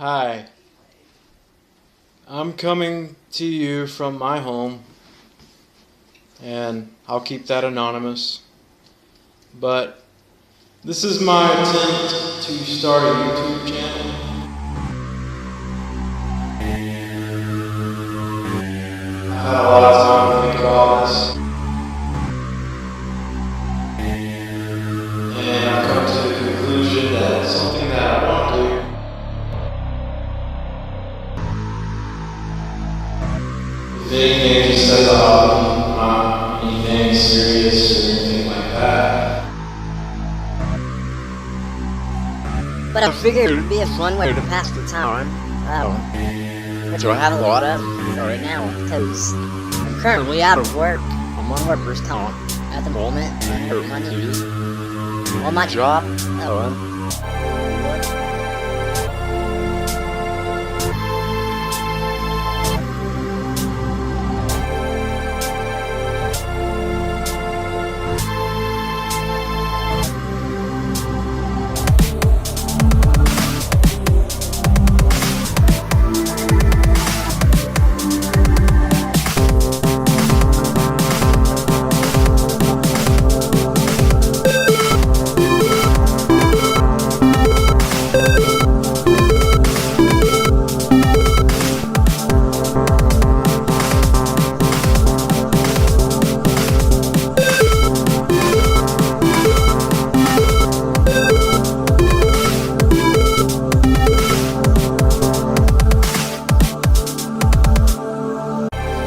Hi, I'm coming to you from my home, and I'll keep that anonymous, but this is my attempt to start a YouTube channel. I've had a lot of time to think about this, and I've come to the conclusion that it's something that I want to do. If anything, just as a hobby, not anything serious or anything like that. But I figured it would be a fun way to pass the time. Which I have a lot of right now because I'm currently out of work. I'm on workers' comp at the moment. I hurt my knee. On my job,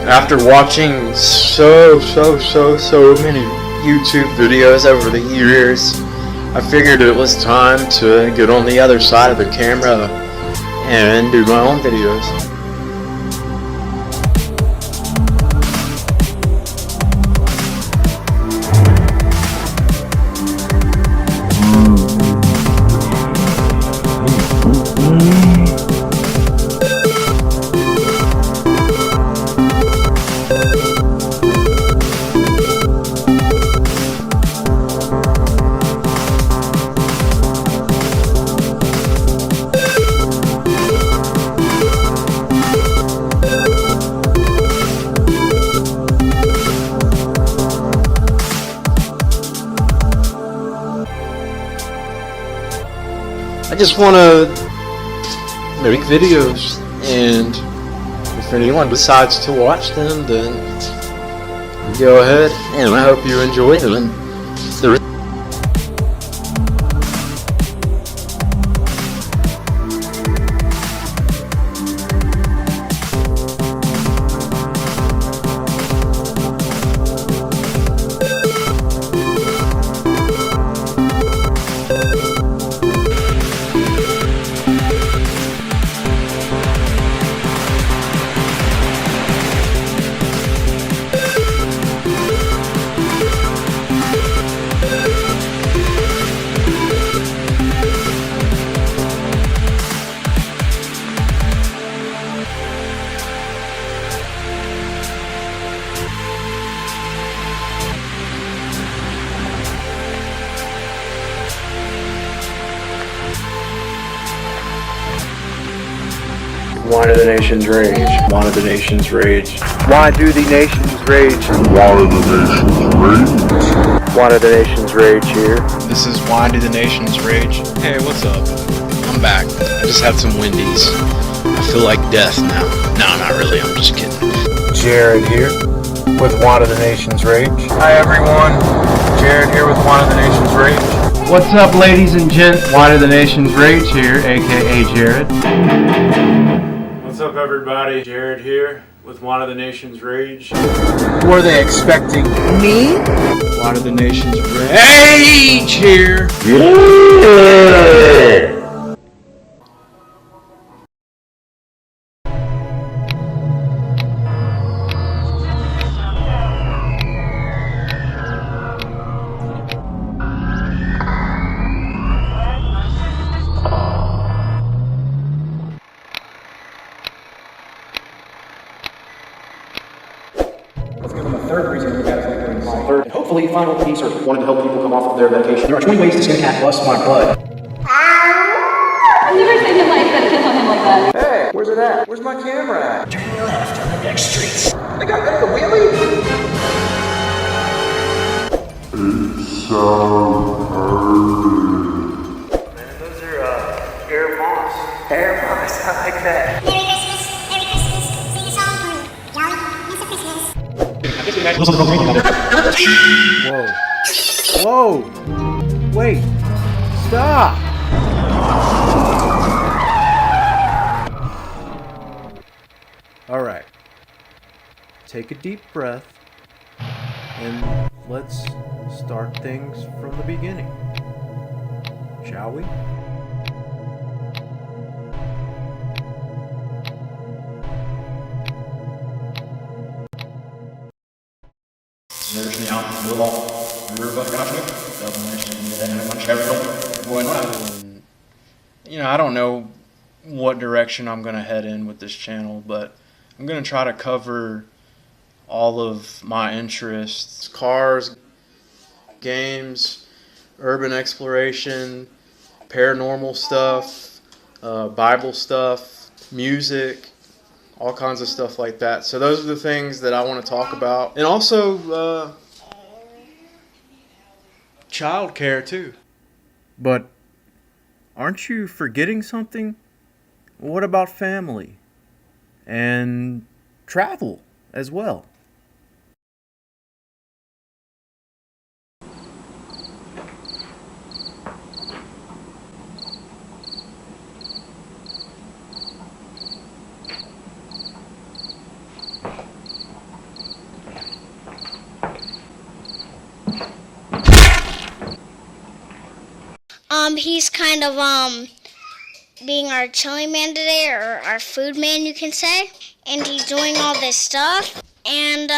After watching so many YouTube videos over the years, I figured it was time to get on the other side of the camera and do my own videos. I just want to make videos, and if anyone decides to watch them, then go ahead, and I hope you enjoy them. Why do the nations rage? Why do the nations rage? Why do the nations rage? Why do the nations rage? Why do the nations rage here? This is Why Do the Nations Rage? Hey, what's up? I'm back. I just had some Wendy's. I feel like death now. No, not really. I'm just kidding. Jared here with Why do the nations rage? Hi everyone, Jared here with Why Do the Nations Rage. What's up, ladies and gents? Why Do the Nations Rage here, aka Jared. What's up everybody, Jared here with Why Do the Nations Rage. Were they expecting me? Why Do the Nations Rage here? Yeah! Let's give them a third reason you guys think they're insane. Third, and hopefully final piece or wanting to help people come off of their medication. There are 20 ways to skin a cat plus my blood. I've never seen didn't like that kids on him like that. Hey, where's it at? Where's my camera at? Turn left on the next streets. They got rid of the wheelie? Man, those are air moss. Air Moss, I like that. Merry Christmas, sing a song for Jolly, Mr. Christmas. Whoa. Wait. Stop. All right. Take a deep breath and let's start things from the beginning. Shall we? You know, I don't know what direction I'm going to head in with this channel, but I'm going to try to cover all of my interests: cars, games, urban exploration, paranormal stuff, Bible stuff, music, all kinds of stuff like that. So those are the things that I want to talk about. And also childcare too. But aren't you forgetting something? What about family? And travel as well? He's kind of, being our chili man today, or our food man, you can say. And he's doing all this stuff. And,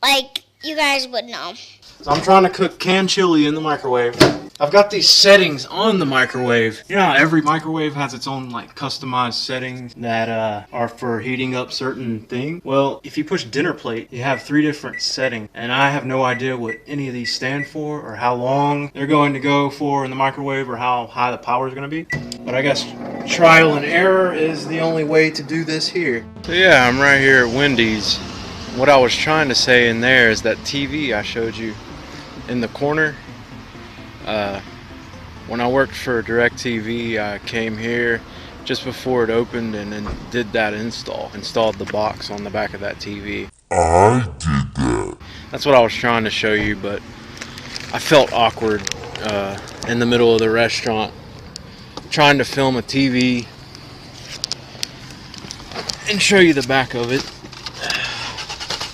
like, you guys would know. So I'm trying to cook canned chili in the microwave. I've got these settings on the microwave. You know how every microwave has its own like customized settings that are for heating up certain things? Well, if you push dinner plate, you have 3 different settings, and I have no idea what any of these stand for or how long they're going to go for in the microwave or how high the power is going to be. But I guess trial and error is the only way to do this here. So yeah, I'm right here at Wendy's. What I was trying to say in there is that TV I showed you in the corner. When I worked for DirecTV, I came here just before it opened and then did that installed the box on the back of that TV. I did that. That's what I was trying to show you, but I felt awkward in the middle of the restaurant trying to film a TV and show you the back of it.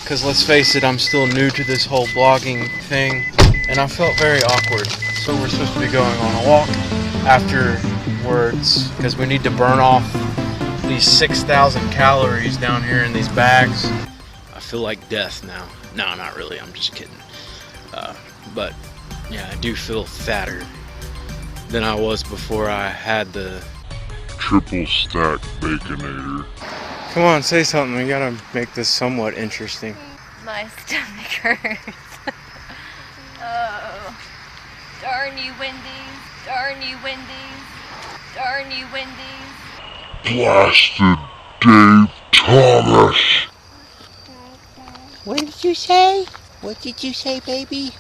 Because let's face it, I'm still new to this whole blogging thing, and I felt very awkward. So we're supposed to be going on a walk afterwards because we need to burn off these 6,000 calories down here in these bags. I feel like death now. No, not really. I'm just kidding. But yeah, I do feel fatter than I was before I had the Triple stack baconator. Come on, say something. We gotta make this somewhat interesting. My stomach hurts. Oh. Darn you, Wendy's. Darn you, Wendy's. Darn you, Wendy's. Blasted Dave Thomas. What did you say? What did you say, baby?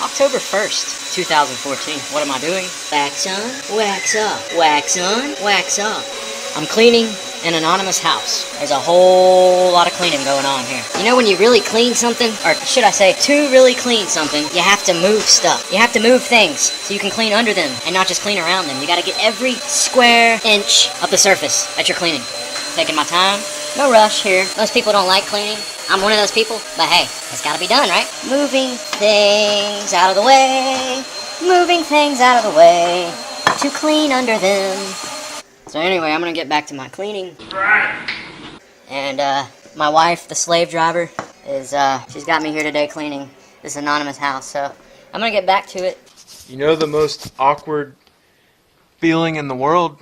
October 1st, 2014. What am I doing? Wax on, wax off, wax on, wax off. I'm cleaning an anonymous house. There's a whole lot of cleaning going on here. You know when you really clean something, or should I say, to really clean something, you have to move stuff. You have to move things so you can clean under them and not just clean around them. You gotta get every square inch of the surface that you're cleaning. Taking my time. No rush here. Most people don't like cleaning. I'm one of those people, but hey, it's gotta be done, right? Moving things out of the way. Moving things out of the way to clean under them. So anyway, I'm gonna get back to my cleaning. And my wife, the slave driver, is she's got me here today cleaning this anonymous house. So I'm gonna get back to it. You know the most awkward feeling in the world?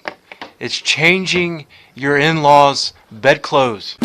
It's changing your in-laws' bedclothes.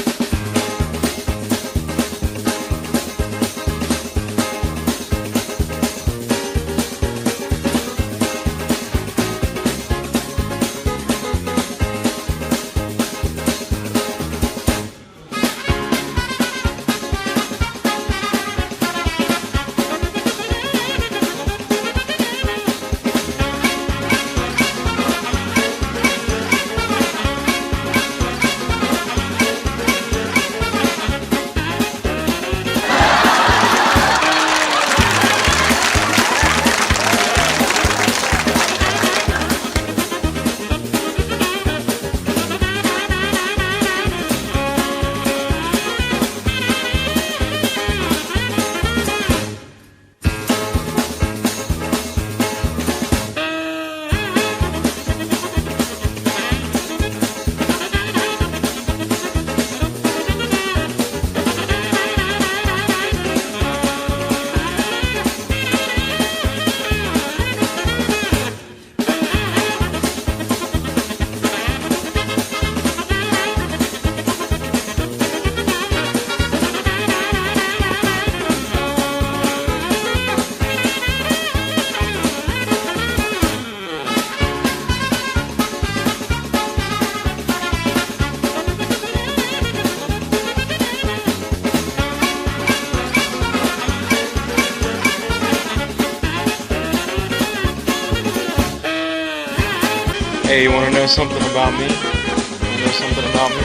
Hey, you want to know something about me? Want to know something about me?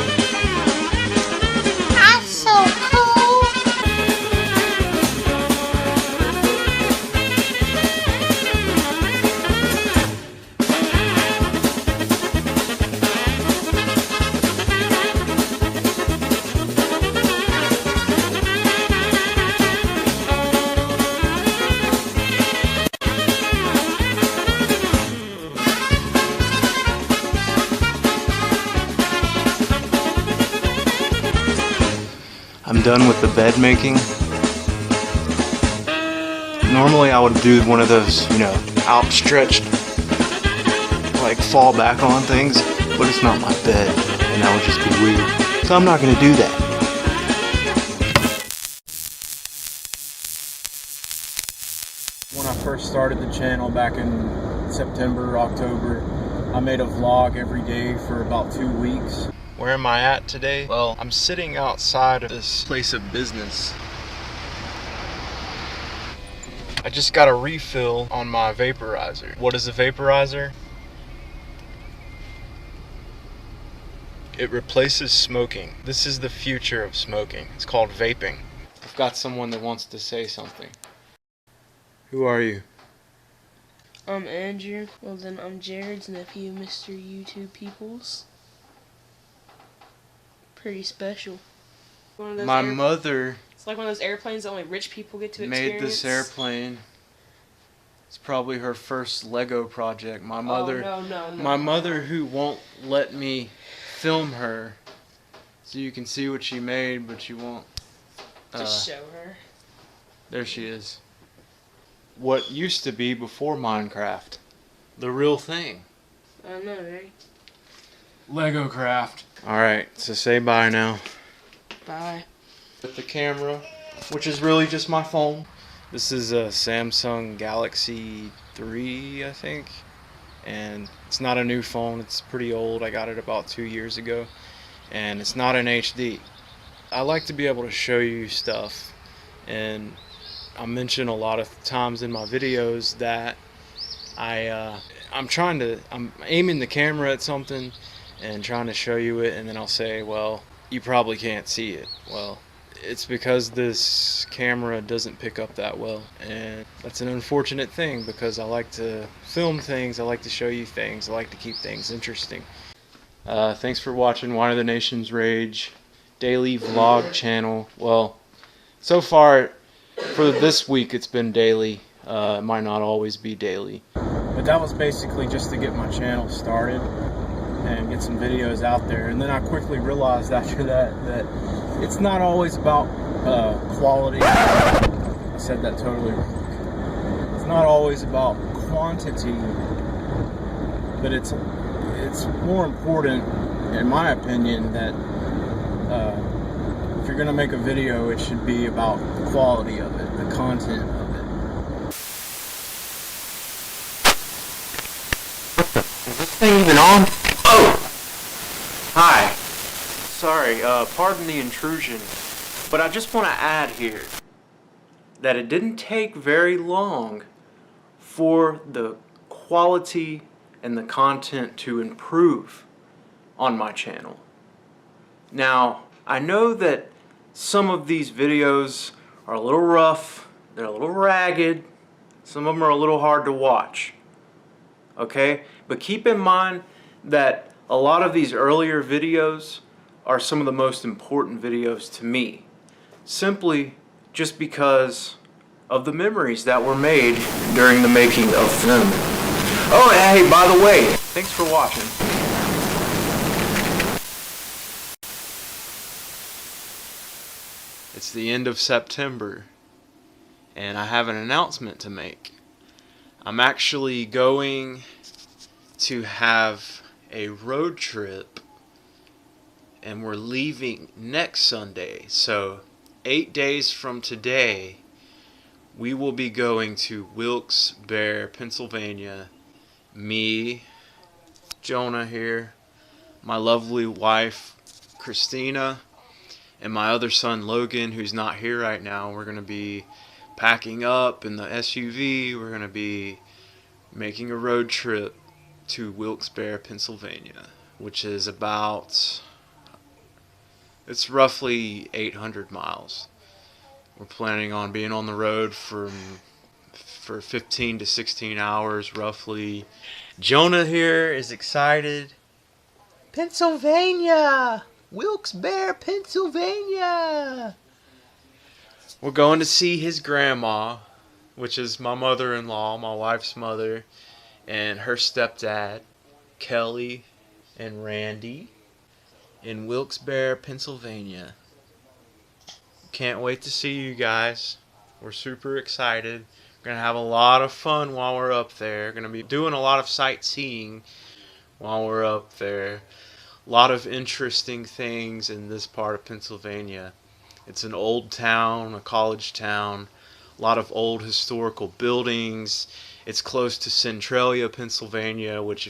That's so cool. I'm done with the bed making. Normally I would do one of those, outstretched, like fall back on things, but it's not my bed, and that would just be weird. So I'm not gonna do that. When I first started the channel back in September, October, I made a vlog every day for about 2 weeks. Where am I at today? Well, I'm sitting outside of this place of business. I just got a refill on my vaporizer. What is a vaporizer? It replaces smoking. This is the future of smoking. It's called vaping. I've got someone that wants to say something. Who are you? I'm Andrew. Well then, I'm Jared's nephew, Mr. YouTube Peoples. Pretty special. My mother It's like one of those airplanes that only rich people get to experience. made this airplane. It's probably her first Lego project. My mother, my mother who won't let me film her, so you can see what she made, but you won't. Just show her. There she is. What used to be before Minecraft, the real thing. I know, right? Lego craft. Alright, so say bye now. Bye. With the camera, which is really just my phone. This is a Samsung Galaxy 3, I think. And it's not a new phone, it's pretty old. I got it about 2 years ago. And it's not an HD. I like to be able to show you stuff. And I mention a lot of times in my videos that I'm aiming the camera at something and trying to show you it, and then I'll say, well, you probably can't see it. Well, it's because this camera doesn't pick up that well, and that's an unfortunate thing because I like to film things, I like to show you things, I like to keep things interesting. Thanks for watching Why the Nations Rage daily vlog channel. Well, so far for this week it's been daily. It might not always be daily. But that was basically just to get my channel started and get some videos out there. And then I quickly realized after that it's not always about quality. I said that totally wrong. It's not always about quantity, but it's more important, in my opinion, that if you're gonna make a video, it should be about the quality of it, the content of it. Is this thing even on? Oh! Hi. Sorry, pardon the intrusion, but I just want to add here that it didn't take very long for the quality and the content to improve on my channel. Now, I know that some of these videos are a little rough, they're a little ragged, some of them are a little hard to watch. Okay? But keep in mind that a lot of these earlier videos are some of the most important videos to me. Simply just because of the memories that were made during the making of film. Oh, hey, by the way, thanks for watching. It's the end of September, and I have an announcement to make. I'm actually going to have a road trip, and we're leaving next Sunday. So 8 days from today, we will be going to Wilkes-Barre, Pennsylvania. Me, Jonah here, my lovely wife, Christina, and my other son, Logan, who's not here right now. We're going to be packing up in the SUV. We're going to be making a road trip to Wilkes-Barre, Pennsylvania, which is about, it's roughly 800 miles. We're planning on being on the road for 15 to 16 hours roughly. Jonah here is excited. Pennsylvania! Wilkes-Barre, Pennsylvania! We're going to see his grandma, which is my mother-in-law, my wife's mother, and her stepdad, Kelly and Randy, in Wilkes-Barre, Pennsylvania. Can't wait to see you guys. We're super excited. We're going to have a lot of fun while we're up there. Going to be doing a lot of sightseeing while we're up there. A lot of interesting things in this part of Pennsylvania. It's an old town, a college town. A lot of old historical buildings. It's close to Centralia, Pennsylvania, which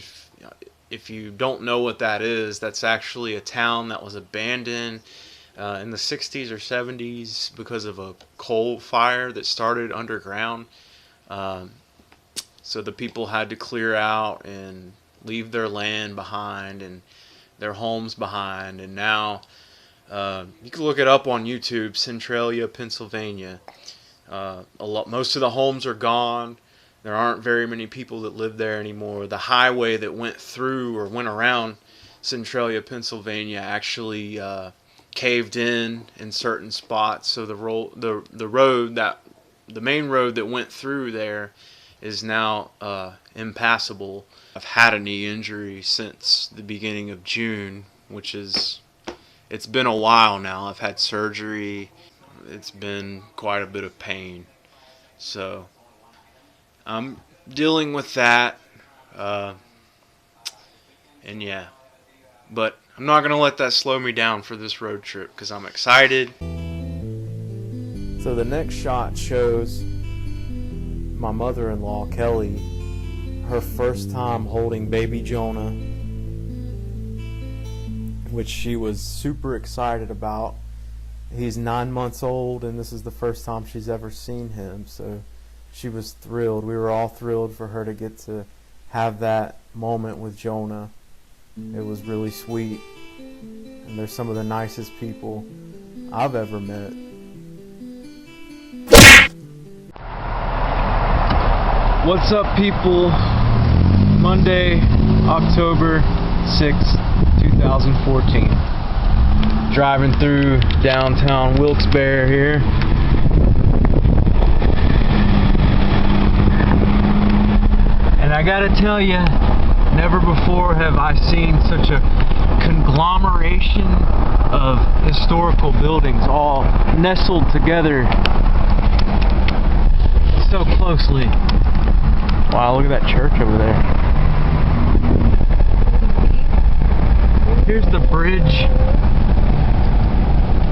if you don't know what that is, that's actually a town that was abandoned in the 60s or 70s because of a coal fire that started underground. So the people had to clear out and leave their land behind and their homes behind. And now you can look it up on YouTube, Centralia, Pennsylvania. Most of the homes are gone. There aren't very many people that live there anymore. The highway that went through or went around Centralia, Pennsylvania actually caved in certain spots, so the main road that went through there is now impassable. I've had a knee injury since the beginning of June, which is, it's been a while now. I've had surgery. It's been quite a bit of pain, so I'm dealing with that, and yeah, but I'm not going to let that slow me down for this road trip because I'm excited. So the next shot shows my mother-in-law, Kelly, her first time holding baby Jonah, which she was super excited about. He's 9 months old, and this is the first time she's ever seen him, so she was thrilled. We were all thrilled for her to get to have that moment with Jonah. It was really sweet, and they're some of the nicest people I've ever met. What's up, people? Monday, October 6th, 2014. Driving through downtown Wilkes-Barre here. And I gotta tell you, never before have I seen such a conglomeration of historical buildings all nestled together so closely. Wow, look at that church over there. Here's the bridge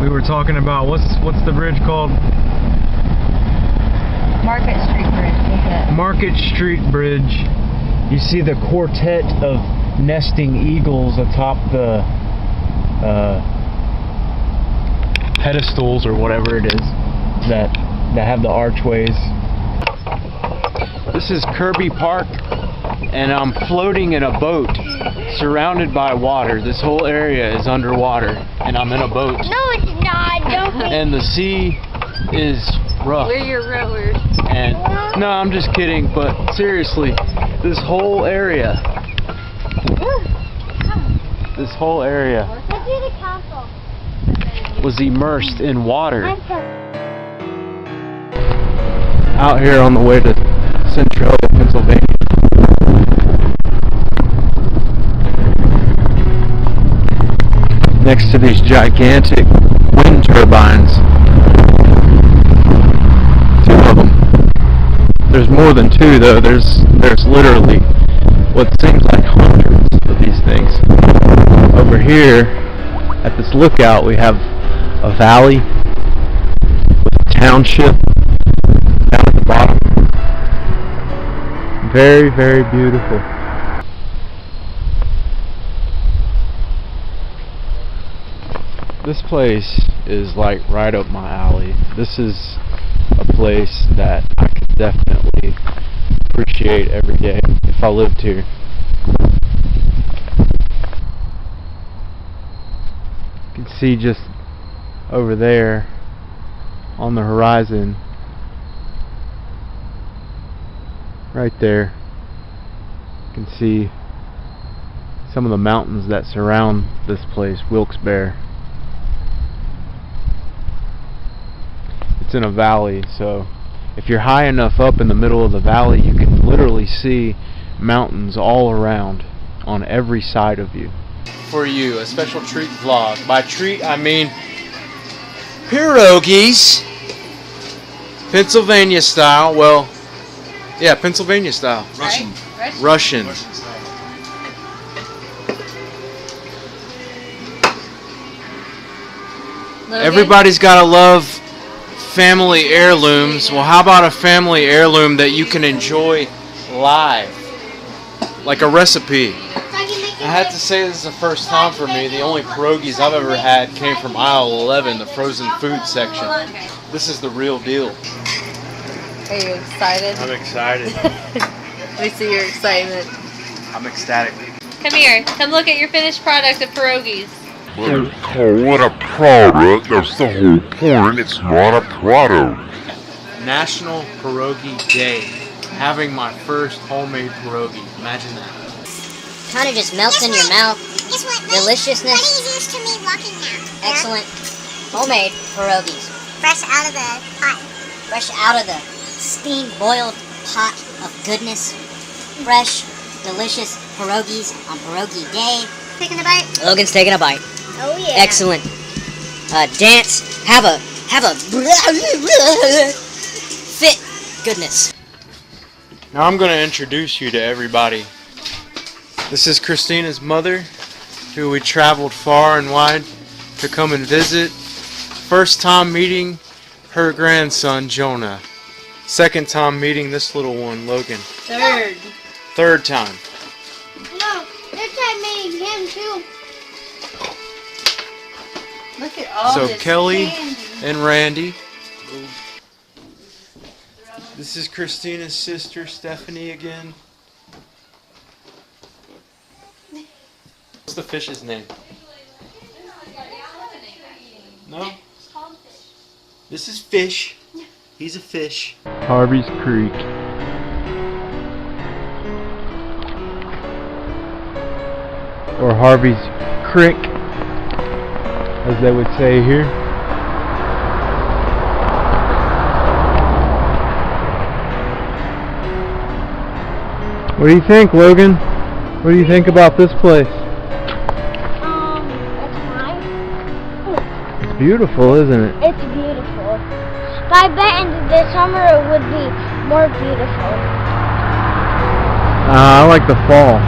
we were talking about. What's the bridge called? Market Street Bridge. Market Street Bridge. You see the quartet of nesting eagles atop the pedestals or whatever it is that have the archways. This is Kirby Park, and I'm floating in a boat surrounded by water. This whole area is underwater, and I'm in a boat. No, it's not. Don't be. And the sea is rough. We're your rowers. And no, I'm just kidding, but seriously, this whole area was immersed in water. Out here on the way to Centralia, Pennsylvania. Next to these gigantic wind turbines. 2 of them. There's more than 2 though. There's literally what seems like hundreds of these things. Over here at this lookout we have a valley with a township down at the bottom. Very, very beautiful. This place is like right up my alley. This is a place that I could definitely appreciate every day if I lived here. You can see just over there on the horizon, right there, you can see some of the mountains that surround this place, Wilkes-Barre. It's in a valley, so if you're high enough up in the middle of the valley, you can literally see mountains all around on every side of you. For you, a special treat vlog. By treat, I mean pierogies, Pennsylvania style. Well, yeah, Pennsylvania style. Russian. Russian. Everybody's gotta love family heirlooms. Well, how about a family heirloom that you can enjoy live? Like a recipe. I had to say this is the first time for me. The only pierogies I've ever had came from aisle 11, the frozen food section. This is the real deal. Are you excited? I'm excited. Let me see your excitement. I'm ecstatic. Come here. Come look at your finished product of pierogies. Don't call it a product, that's the whole point, it's not a product. National Pierogi Day. Having my first homemade pierogi. Imagine that. Kind of just melts in your mouth. Deliciousness. used to me walking now. Excellent. Homemade pierogies. Fresh out of the pot. Fresh out of the steam boiled pot of goodness. Fresh, delicious pierogies on Pierogi Day. Taking a bite? Logan's taking a bite. Oh yeah. Excellent. Dance. Have a fit goodness. Now I'm going to introduce you to everybody. This is Christina's mother, who we traveled far and wide to come and visit. First time meeting her grandson, Jonah. Second time meeting this little one, Logan. Third time. No, they're trying meeting him too. Look at all So this Kelly candy. and Randy. This is Christina's sister, Stephanie, again. What's the fish's name? No? This is Fish. He's a fish. Harvey's Creek. Or Harvey's Creek, as they would say here. What do you think, Logan? What do you think about this place? It's fine. It's beautiful, isn't it? It's beautiful. But I bet in the summer it would be more beautiful. I like the fall.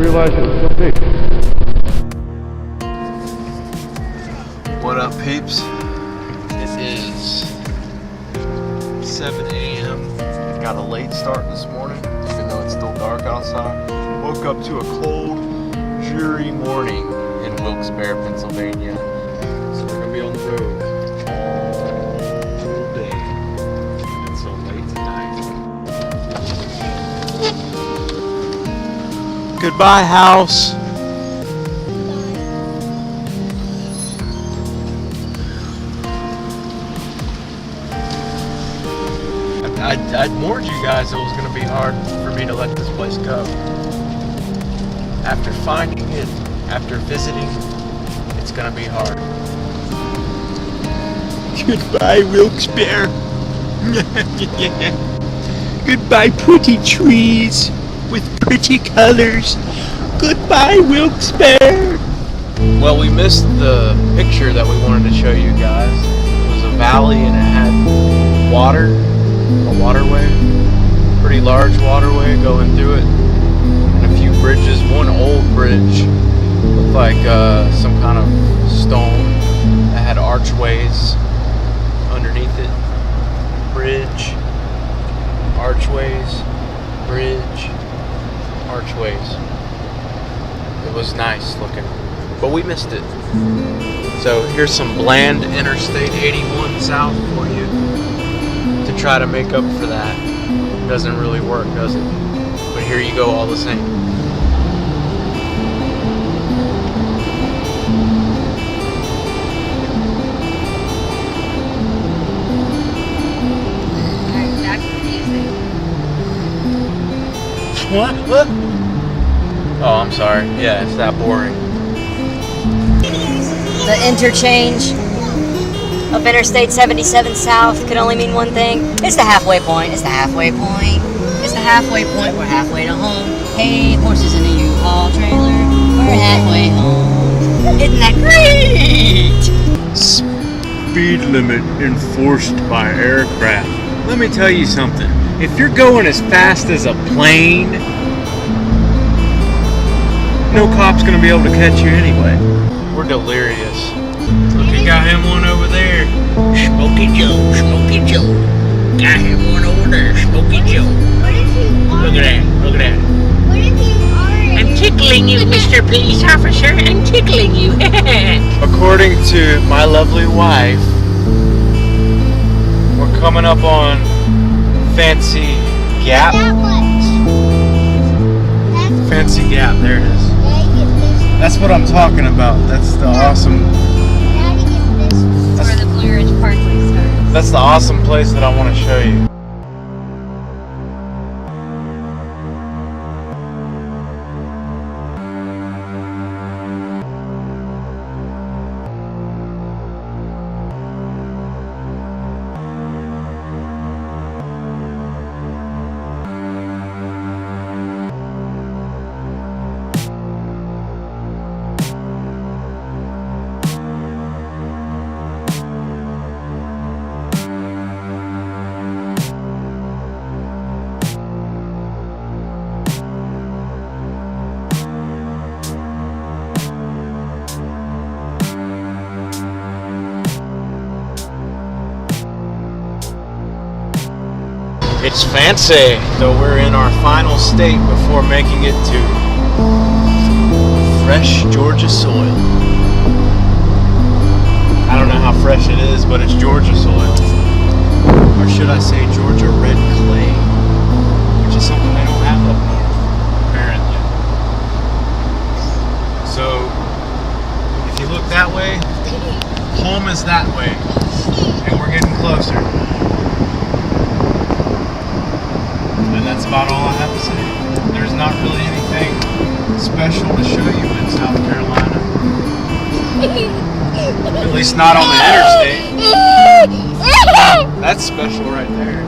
Realize it was so big. What up, peeps? It is 7 a.m. Got a late start this morning, even though it's still dark outside. Woke up to a cold, dreary morning in Wilkes-Barre, Pennsylvania. So we're gonna be on the road all day until late tonight. Goodbye, house. I'd warned you guys it was going to be hard for me to let this place go. After finding it, after visiting, it's going to be hard. Goodbye, Wilkes-Barre. Goodbye, pretty trees with pretty colors. Goodbye, Wilkes-Barre. Well, we missed the picture that we wanted to show you guys. It was a valley and it had water, a waterway, pretty large waterway going through it, and a few bridges. One old bridge looked like some kind of stone that had archways underneath it. Bridge, archways, bridge, archways. It was nice looking, but we missed it. So here's some bland Interstate 81 South for you to try to make up for that. Doesn't really work, does it? But here you go all the same. Alright, back to the music. What? Oh, I'm sorry. Yeah, it's that boring. The interchange of Interstate 77 South could only mean one thing. It's the halfway point. It's the halfway point. It's the halfway point. We're halfway to home. Hey, horses in a U-Haul trailer. We're halfway home. Isn't that great? Speed limit enforced by aircraft. Let me tell you something. If you're going as fast as a plane, no cop's gonna be able to catch you anyway. We're delirious. Look, you got him one over there. Smokey Joe, Smokey Joe. Got him one over there, Smokey Joe. What if you are? Look at that, look at that. What if you are? I'm tickling you, Mr. Police Officer. I'm tickling you. According to my lovely wife, we're coming up on Fancy Gap. That much. Fancy Gap, there it is. That's what I'm talking about. That's the awesome. That's where the Blue Ridge Parkway starts. That's the awesome place that I want to show you. It's fancy, though we're in our final state before making it to fresh Georgia soil. I don't know how fresh it is, but it's Georgia soil. Or should I say Georgia red clay, which is something they don't have up north, apparently. So, if you look that way, home is that way, and we're getting closer. And that's about all I have to say. There's not really anything special to show you in South Carolina. At least not on the interstate. That's special right there.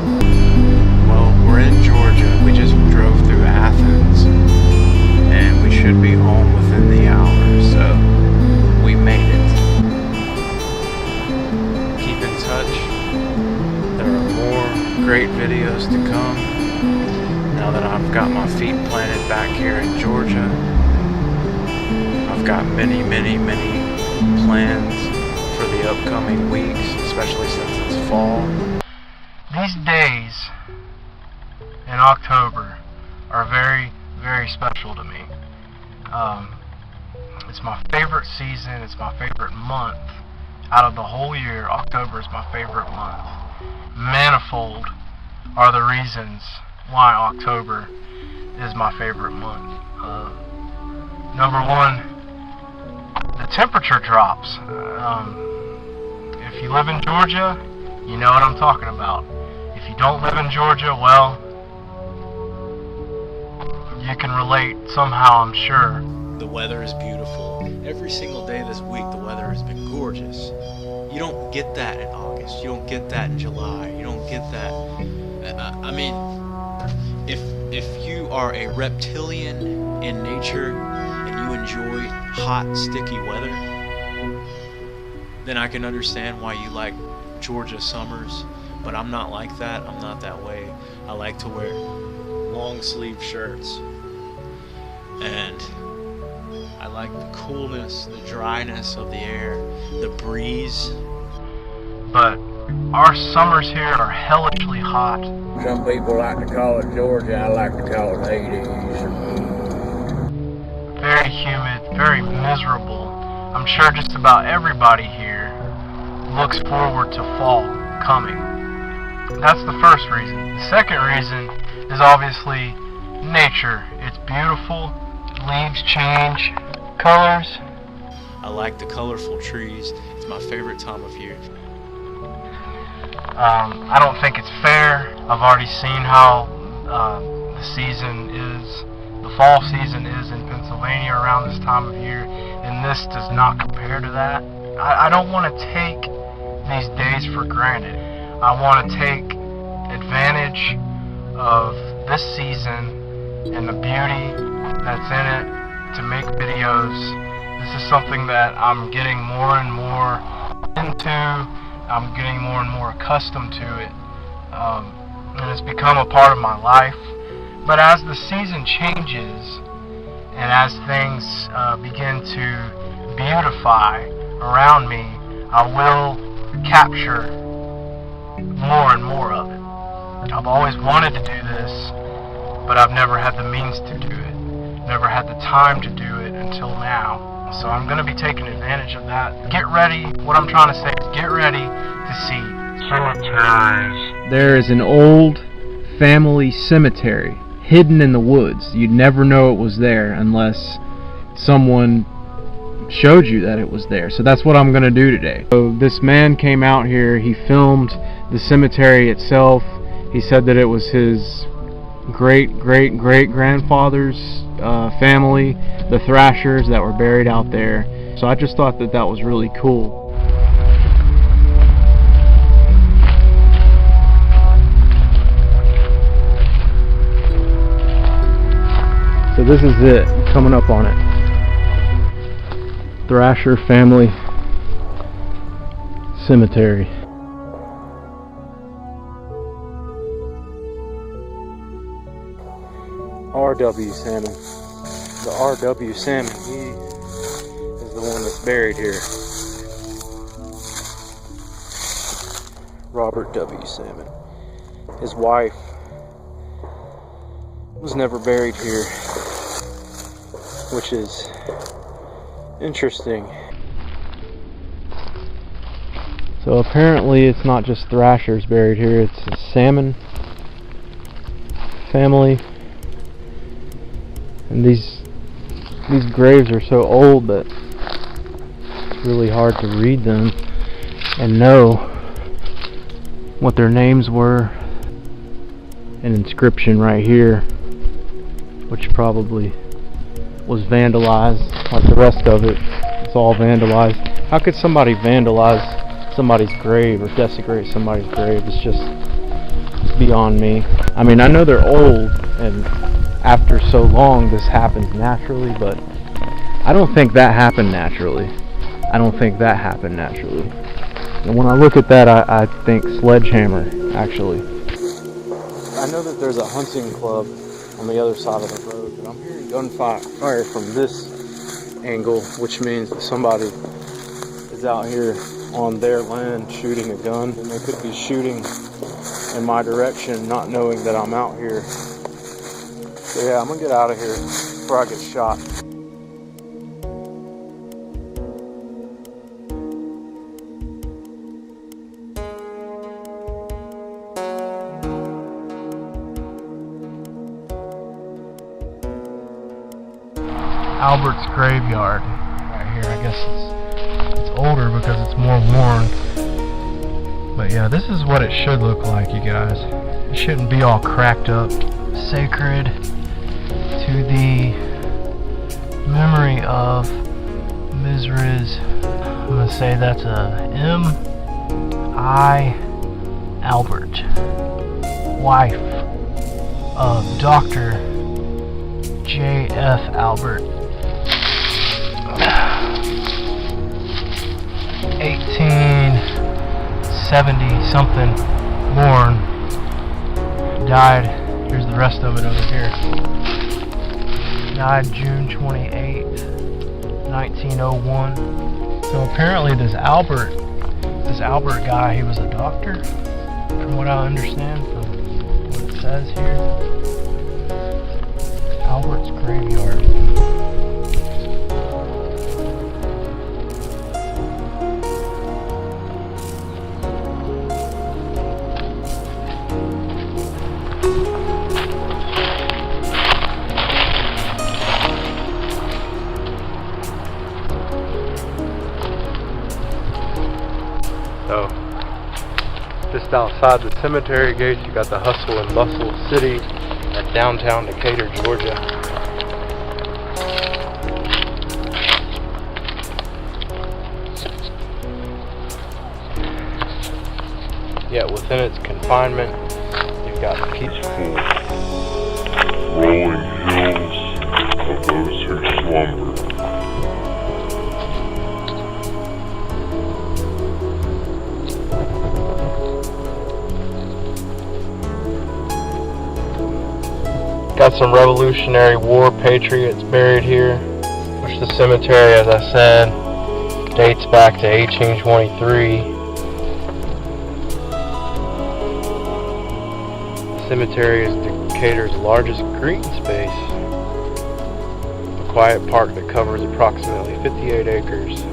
Well, we're in Georgia. We just drove through Athens. And we should be home within the hour. So, we made it. Keep in touch. There are more great videos to come. Now that I've got my feet planted back here in Georgia, I've got many, many, many plans for the upcoming weeks, especially since it's fall. These days in October are very, very special to me. It's my favorite season. It's my favorite month. Out of the whole year, October is my favorite month. Manifold are the reasons why October is my favorite month. Number one, the temperature drops. If you live in Georgia, you know what I'm talking about. If you don't live in Georgia, well, you can relate somehow, I'm sure. The weather is beautiful. Every single day this week, the weather has been gorgeous. You don't get that in August. You don't get that in July. You don't get that. I mean, if you are a reptilian in nature and you enjoy hot, sticky weather, then I can understand why you like Georgia summers. But I'm not like that. I'm not that way. I like to wear long sleeve shirts. And I like the coolness, the dryness of the air, the breeze. But our summers here are hellishly hot. Some people like to call it Georgia, I like to call it Hades. Very humid, very miserable. I'm sure just about everybody here looks forward to fall coming. That's the first reason. The second reason is obviously nature. It's beautiful, leaves change, colors. I like the colorful trees. It's my favorite time of year. I don't think it's fair. I've already seen how the season is, the fall season is in Pennsylvania around this time of year, and this does not compare to that. I don't want to take these days for granted. I want to take advantage of this season and the beauty that's in it to make videos. This is something that I'm getting more and more into. I'm getting more and more accustomed to it, and it's become a part of my life. But as the season changes and as things begin to beautify around me, I will capture more and more of it. I've always wanted to do this, but I've never had the means to do it, never had the time to do it until now. So I'm going to be taking advantage of that. Get ready. What I'm trying to say is get ready to see cemeteries. There is an old family cemetery hidden in the woods. You'd never know it was there unless someone showed you that it was there. So that's what I'm going to do today. So this man came out here. He filmed the cemetery itself. He said that it was his great-great-great-grandfather's family, the Thrashers, that were buried out there. So I just thought that that was really cool. So this is it, coming up on it. Thrasher Family Cemetery. RW Salmon. The RW Salmon, he is the one that's buried here. Robert W. Salmon. His wife was never buried here, which is interesting. So apparently it's not just thrashers buried here, it's a salmon family. And these graves are so old that it's really hard to read them and know what their names were. An inscription right here, which probably was vandalized, like the rest of it. It's all vandalized. How could somebody vandalize somebody's grave or desecrate somebody's grave? It's just beyond me. I mean, I know they're old and after so long this happens naturally, but I don't think that happened naturally. I don't think that happened naturally. And when I look at that, I think sledgehammer, actually. I know that there's a hunting club on the other side of the road, but I'm hearing gunfire from this angle, which means that somebody is out here on their land shooting a gun, and they could be shooting in my direction, not knowing that I'm out here. So yeah, I'm gonna get out of here before I get shot. Albert's graveyard right here. I guess it's older because it's more worn. But yeah, this is what it should look like, you guys. It shouldn't be all cracked up. Sacred to the memory of Ms. Riz. I'm gonna say that's a M.I. Albert, wife of Dr. J.F. Albert. 1870 something born, died, here's the rest of it over here, died June 28th, 1901. So apparently this Albert guy, he was a doctor, from what I understand from what it says here. Albert's graveyard. So, just outside the cemetery gates, you got the hustle and bustle city at downtown Decatur, Georgia. Yet within its confinement, you've got the peaceful rolling hills of those who slumber. Got some Revolutionary War patriots buried here, which the cemetery, as I said, dates back to 1823. The cemetery is Decatur's largest green space, a quiet park that covers approximately 58 acres.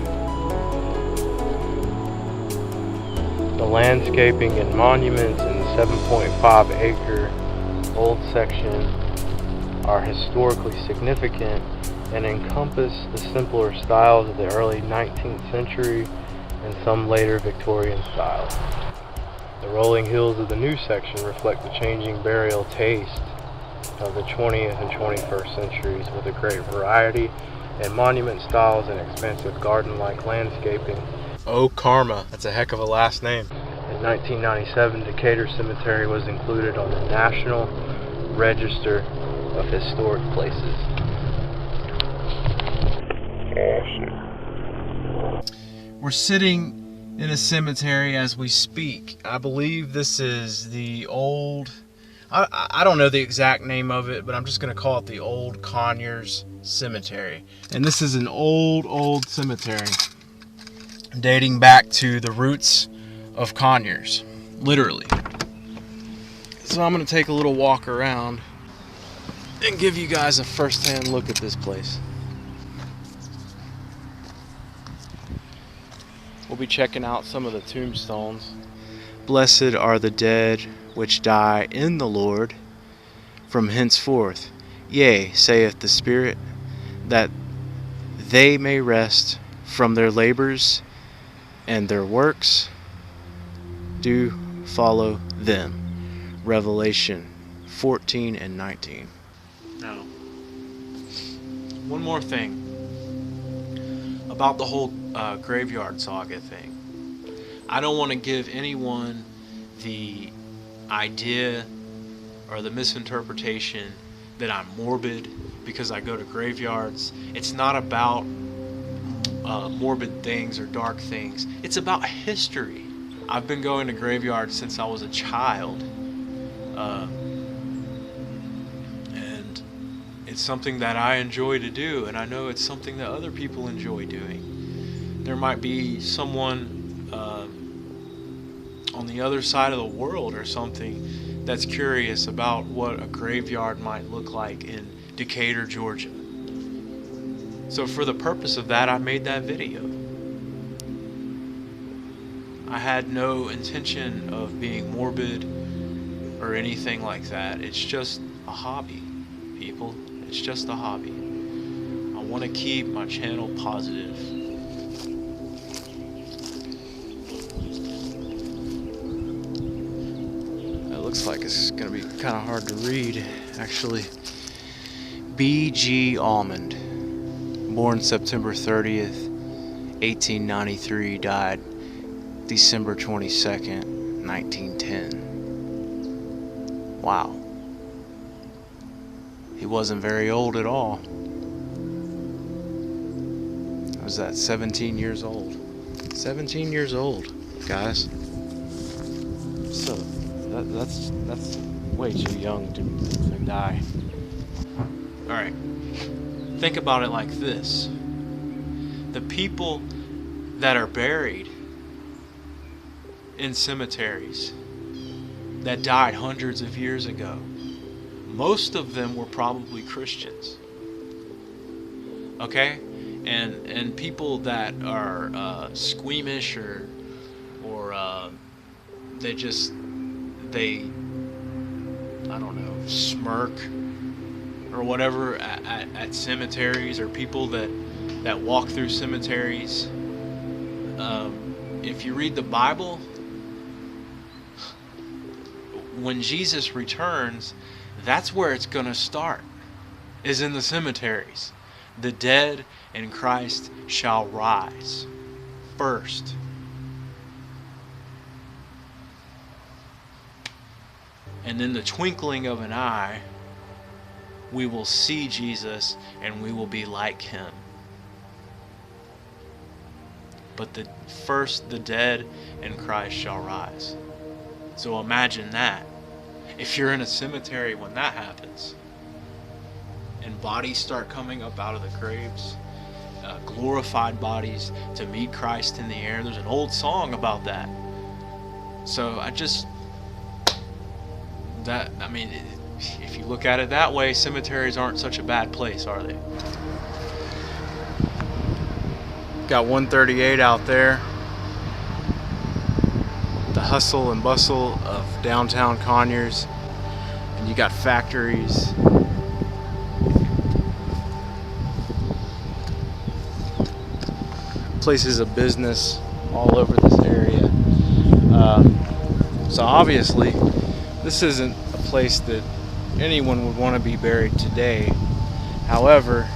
The landscaping and monuments in the 7.5 acre old section are historically significant and encompass the simpler styles of the early 19th century and some later Victorian styles. The rolling hills of the new section reflect the changing burial taste of the 20th and 21st centuries, with a great variety in monument styles and expansive garden-like landscaping. Oh, Karma, that's a heck of a last name. In 1997, Decatur Cemetery was included on the National Register of Historic Places. Awesome. We're sitting in a cemetery as we speak. I believe this is the old, I don't know the exact name of it, but I'm just going to call it the Old Conyers Cemetery. And this is an old cemetery dating back to the roots of Conyers, literally. So I'm going to take a little walk around and give you guys a first-hand look at this place. We'll be checking out some of the tombstones. Blessed are the dead which die in the Lord from henceforth. Yea, saith the Spirit, that they may rest from their labors, and their works do follow them. Revelation 14 and 19. Now, one more thing about the whole graveyard saga thing. I don't want to give anyone the idea or the misinterpretation that I'm morbid because I go to graveyards. It's not about morbid things or dark things. It's about history. I've been going to graveyards since I was a child. And it's something that I enjoy to do, and I know it's something that other people enjoy doing. There might be someone on the other side of the world or something that's curious about what a graveyard might look like in Decatur, Georgia. So for the purpose of that, I made that video. I had no intention of being morbid or anything like that. It's just a hobby, people. It's just a hobby. I want to keep my channel positive. It looks like it's going to be kind of hard to read, actually. B.G. Almond, born September 30th, 1893, died December 22nd, 1910. Wow. He wasn't very old at all. I was that 17 years old. 17 years old, guys. So that's way too young to die. All right. Think about it like this. The people that are buried in cemeteries that died hundreds of years ago, most of them were probably Christians. Okay? And people that are squeamish or they I don't know, smirk or whatever at cemeteries, or people that walk through cemeteries. If you read the Bible, when Jesus returns, that's where it's going to start, is in the cemeteries. The dead in Christ shall rise first. And in the twinkling of an eye, we will see Jesus and we will be like him. But first the dead in Christ shall rise. So imagine that. If you're in a cemetery when that happens, and bodies start coming up out of the graves, glorified bodies to meet Christ in the air. There's an old song about that. So if you look at it that way, cemeteries aren't such a bad place, are they? Got 138 out there. The hustle and bustle of downtown Conyers. And you got factories. Places of business all over this area. So obviously, this isn't a place that anyone would want to be buried today. However,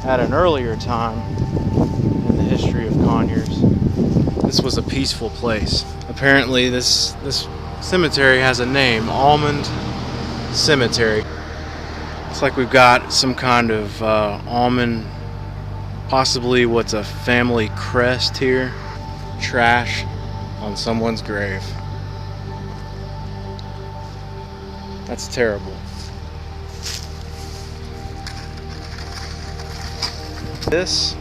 at an earlier time in the history of Conyers, this was a peaceful place. Apparently this cemetery has a name, Almond Cemetery. Looks like we've got some kind of almond, possibly what's a family crest here. Trash on someone's grave. That's terrible. This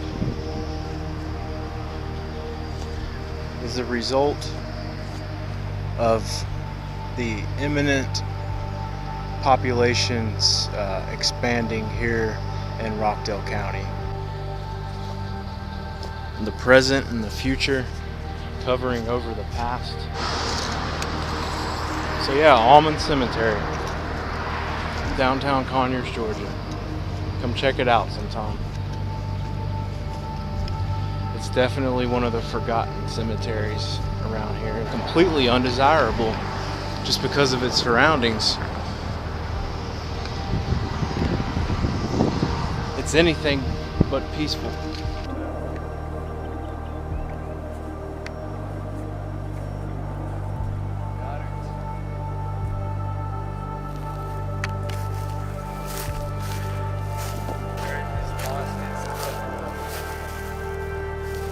is a result of the imminent populations expanding here in Rockdale County. The present and the future covering over the past. So yeah, Almond Cemetery, downtown Conyers, Georgia. Come check it out sometime. It's definitely one of the forgotten cemeteries around here. Completely undesirable just because of its surroundings. It's anything but peaceful.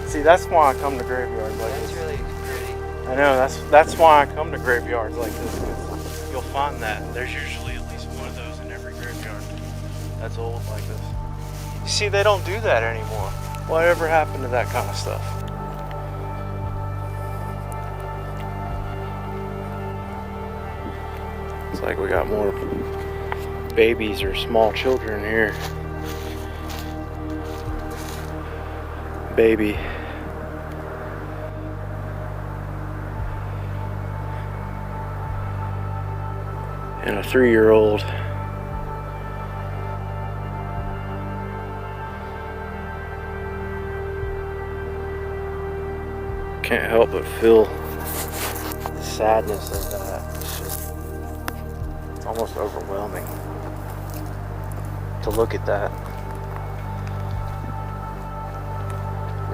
See, that's why I come to graveyards like this. That's really pretty. I know, that's why I come to graveyards like this, because you'll find that there's usually at least one of those in every graveyard that's old like this. You see, they don't do that anymore. Whatever happened to that kind of stuff? It's like we got more babies or small children here. Baby. And a 3-year-old. can't help but feel the sadness of that. It's almost overwhelming to look at that,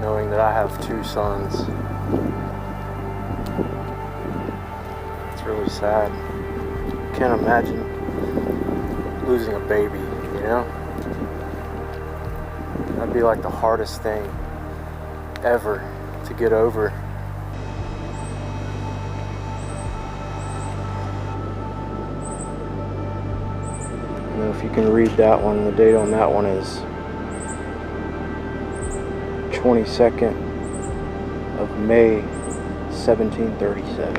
knowing that I have 2 sons. It's really sad. Can't imagine losing a baby, you know? That'd be like the hardest thing ever to get over. You know, if you can read that one, the date on that one is 22nd of May, 1737.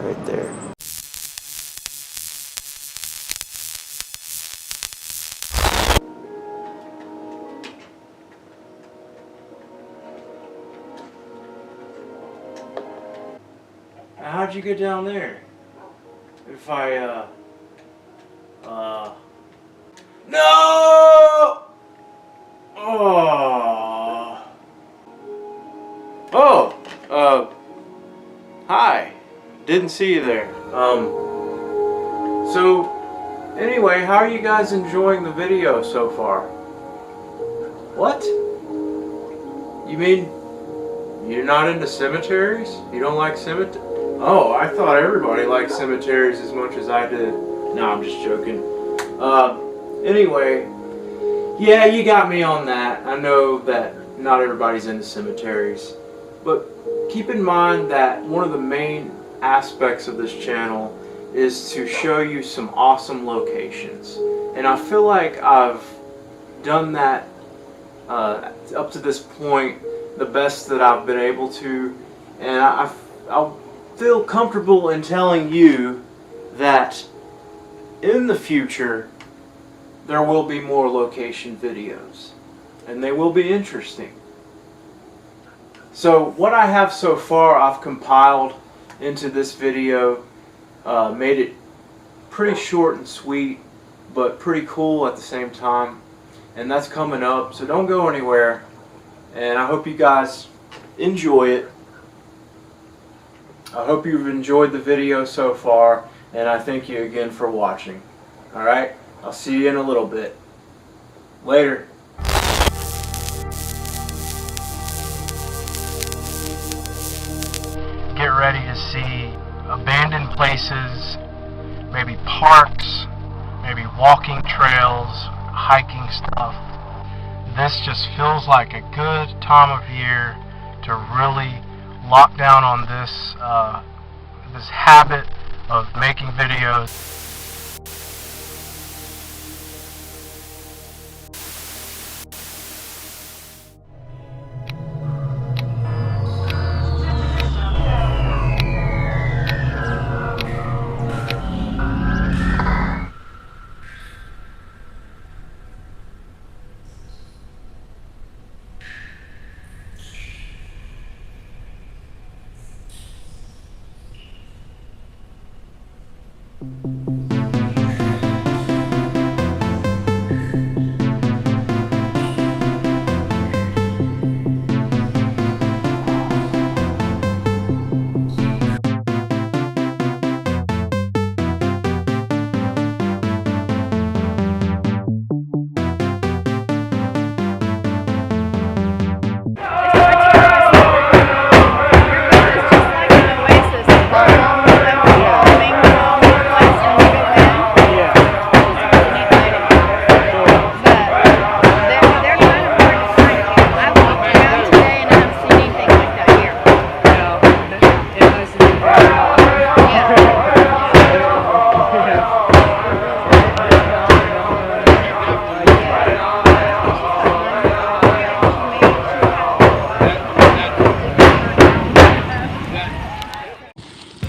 Right there. How'd you get down there? If I, no! Hi. Didn't see you there. So, anyway, how are you guys enjoying the video so far? What? You mean you're not into cemeteries? You don't like cemeteries? Oh, I thought everybody liked cemeteries as much as I did. No, I'm just joking. Anyway, yeah, you got me on that. I know that not everybody's into cemeteries. But keep in mind that one of the main aspects of this channel is to show you some awesome locations. And I feel like I've done that up to this point the best that I've been able to. And I feel comfortable in telling you that in the future there will be more location videos, and they will be interesting. So what I have so far I've compiled into this video, made it pretty short and sweet but pretty cool at the same time, and that's coming up, so don't go anywhere, and I hope you guys enjoy it. I hope you've enjoyed the video so far, and I thank you again for watching. Alright, I'll see you in a little bit. Later. Get ready to see abandoned places, maybe parks, maybe walking trails, hiking stuff. This just feels like a good time of year to really lock down on this this habit of making videos.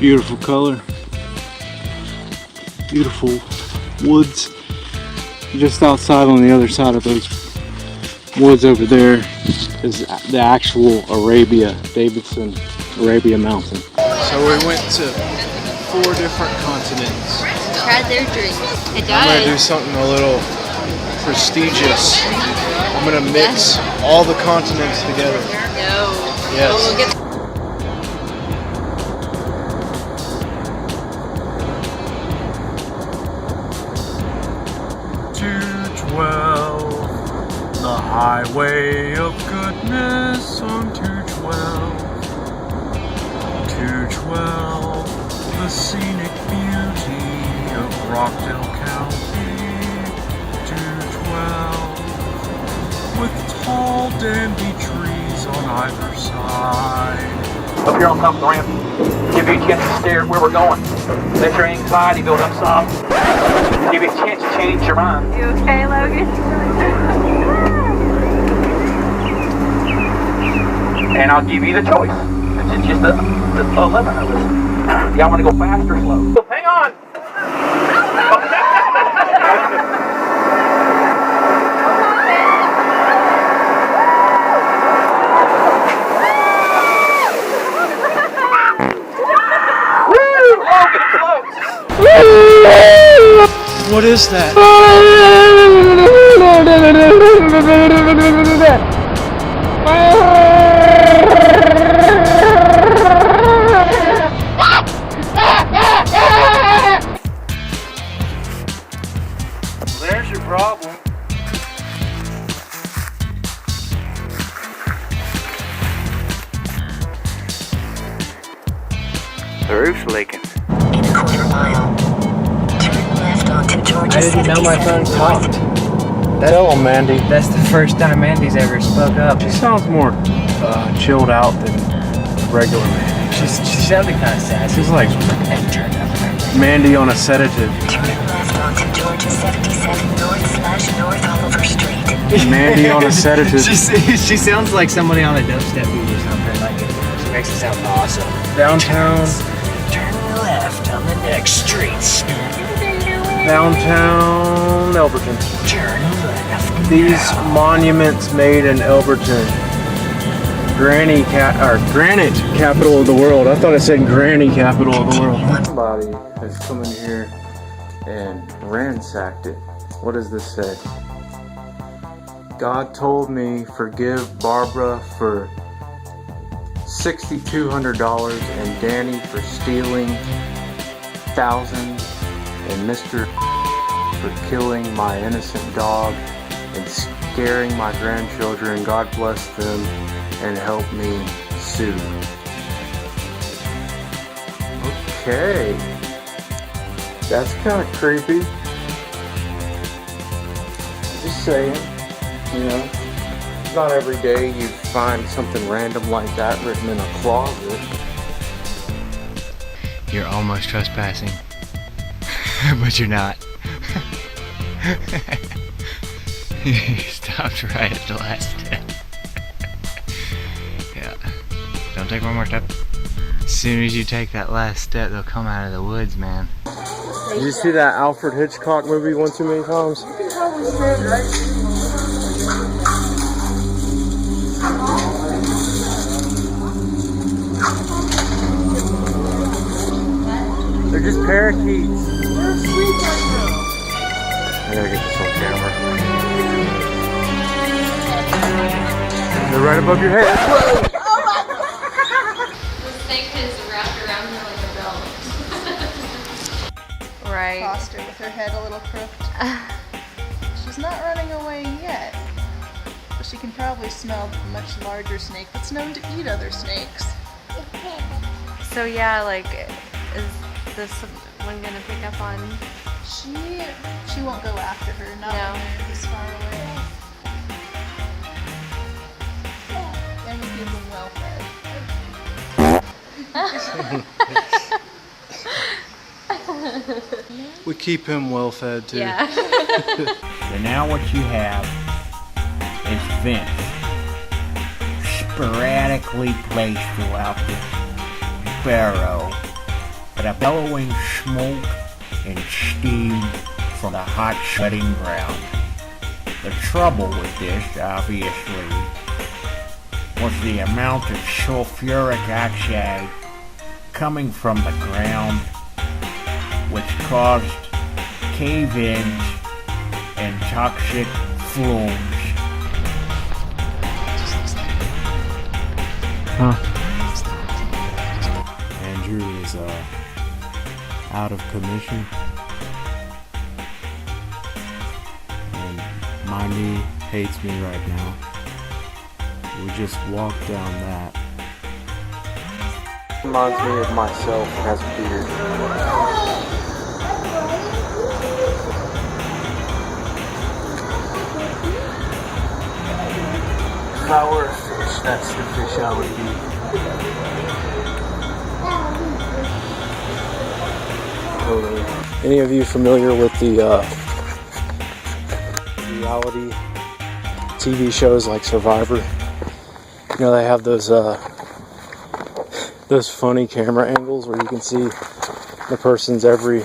Beautiful color, beautiful woods. Just outside on the other side of those woods over there is the actual Davidson Arabia Mountain. So we went to 4 different continents. Tried their drink. I'm gonna do something a little prestigious. I'm gonna mix all the continents together. No. Yes. We'll get 212, the highway of goodness on 212. 212, the scenic beauty of Rockdale County. 212, with tall dandy trees on either side. Up here on top of the ramp, give you a chance to stare at where we're going. Let your anxiety build up some. Give you a chance to change your mind. You okay, Logan? And I'll give you the choice. It's just the 11 of us. Y'all want to go fast or slow? Hang on. What is that? There's your problem. The roof's leaking. In a quarter mile, turn left onto Georgia. I didn't know my phone talked. Tell him, Mandy. That's the first time Mandy's ever spoke up. She sounds more chilled out than regular Mandy. She sounded kind of sad. She's like Mandy on a sedative. Turn left onto Georgia 77 north/North Oliver Street. Mandy on a sedative. She sounds like somebody on a dubstep beat or something. Like she makes it sound awesome. Downtown. Turn left on the next streets. Downtown Elberton. Turn left. These monuments made in Elberton. Granite capital of the world. I thought it said granny capital of the world. Somebody has come in here and ransacked it. What does this say? God told me forgive Barbara for $6,200 and Danny for stealing thousands and Mr. for killing my innocent dog and scaring my grandchildren. God bless them and help me sue. Okay. That's kind of creepy. Just saying, you know, it's not every day you find something random like that written in a closet. You're almost trespassing, but you're not. You stopped right at the last step. Yeah. Don't take one more step. As soon as you take that last step, they'll come out of the woods, man. Did you see that Alfred Hitchcock movie one too many times? They're just parakeets. I gotta get this on camera. They're right above your head. The snake is wrapped around her like a belt. Right. Tossed her with her head a little crooked. She's not running away yet, but she can probably smell a much larger snake that's known to eat other snakes. So yeah, like, is this one gonna pick up on? She won't go after her, not when they're this far away. And we keep them well fed. We keep him well fed too. Yeah. So now what you have is vents sporadically placed throughout the barrow, but a bellowing smoke and steam from the hot shutting ground. The trouble with this, obviously, was the amount of sulfuric oxide coming from the ground, which caused cave-ins and toxic fumes. Andrew is out of commission, and my knee hates me right now. We just walked down that. Reminds me of myself as a beard. If I were a fish, that's the fish I would be. Any of you familiar with the reality TV shows like Survivor? You know, they have those funny camera angles where you can see the person's every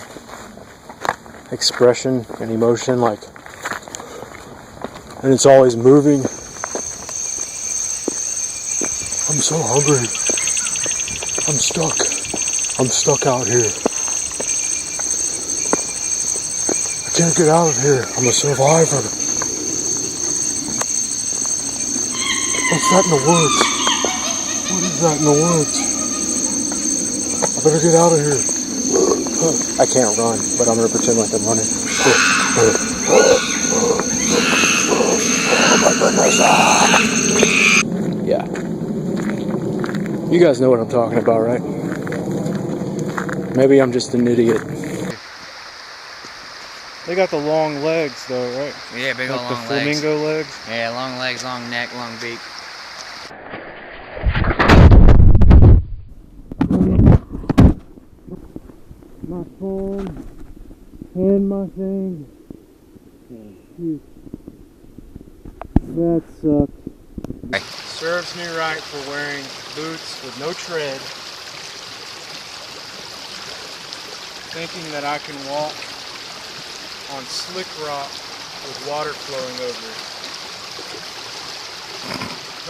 expression and emotion, like, and it's always moving. I'm so hungry. I'm stuck. I'm stuck out here. I can't get out of here. I'm a survivor. What's that in the woods? What is that in the woods? I better get out of here. I can't run, but I'm gonna pretend like I'm running. Oh my goodness. Yeah. You guys know what I'm talking about, right? Maybe I'm just an idiot. They got the long legs though, right? Yeah, big old like long the flamingo legs. Yeah, long legs, long neck, long beak. My phone and my thing. That sucked. Serves me right for wearing boots with no tread, thinking that I can walk on slick rock with water flowing over it.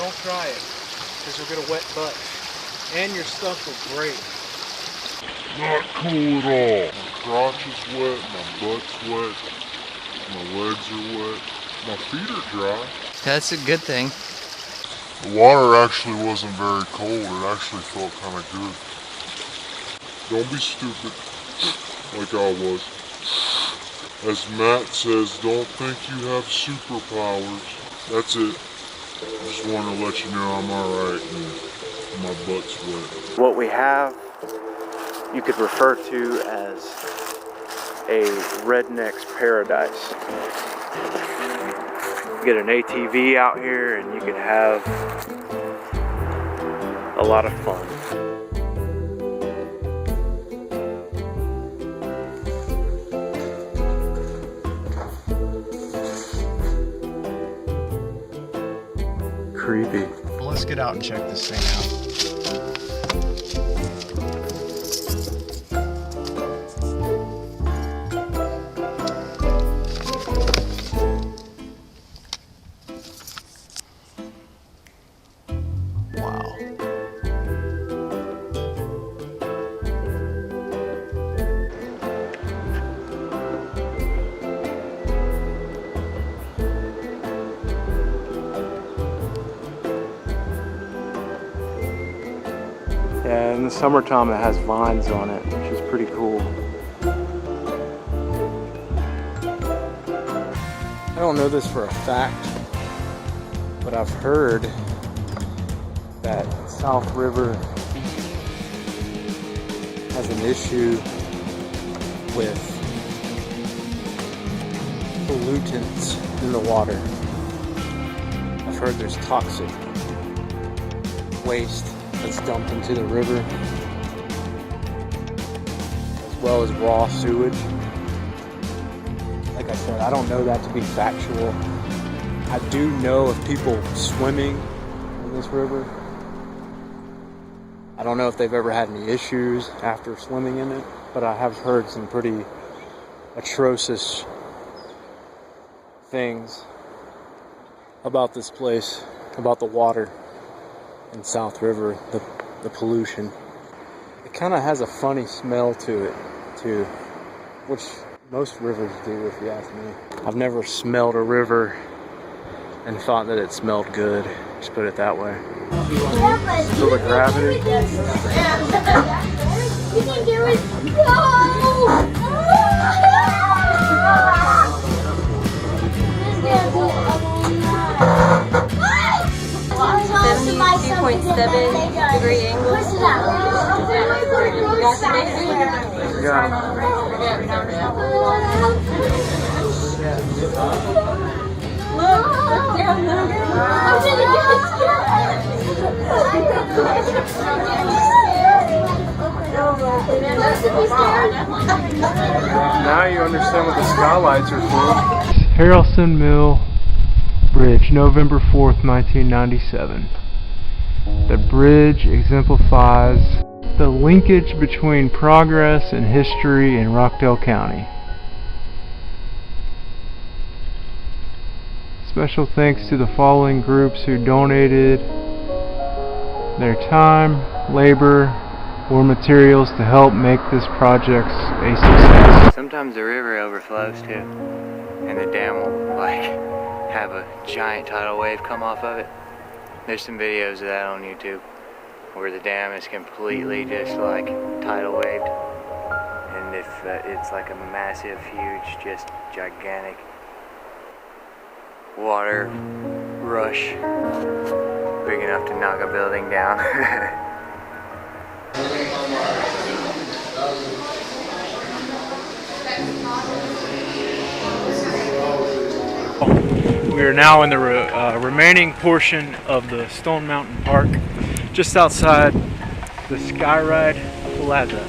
Don't try it, because you'll get a wet butt, and your stuff will break. Not cool at all. My crotch is wet, my butt's wet, my legs are wet, my feet are dry. That's a good thing. The water actually wasn't very cold, it actually felt kind of good. Don't be stupid, like I was. As Matt says, don't think you have superpowers. That's it. I just wanted to let you know I'm alright and my butt's wet. What we have, you could refer to as a redneck's paradise. Get an ATV out here and you can have a lot of fun. Creepy. Well, let's get out and check this thing out. Wow. Yeah, in the summertime it has vines on it, which is pretty cool. I don't know this for a fact, but I've heard that South River has an issue with pollutants in the water. I've heard there's toxic waste that's dumped into the river, as well as raw sewage. Like I said, I don't know that to be factual. I do know of people swimming in this river. I don't know if they've ever had any issues after swimming in it, but I have heard some pretty atrocious things about this place, about the water in South River, the pollution. It kind of has a funny smell to it too, which most rivers do if you ask me. I've never smelled a river and thought that it smelled good. Just put it that way. Feel the gravity. You can do it. No! .7 degree angle. Now you understand what the skylights are for. Harrelson Mill Bridge, November 4th, 1997. The bridge exemplifies the linkage between progress and history in Rockdale County. Special thanks to the following groups who donated their time, labor, or materials to help make this project a success. Sometimes the river overflows too, and the dam will like have a giant tidal wave come off of it. There's some videos of that on YouTube where the dam is completely just like tidal waved, and if it's like a massive, huge, just gigantic water rush big enough to knock a building down. We are now in the remaining portion of the Stone Mountain Park, just outside the Skyride Plaza.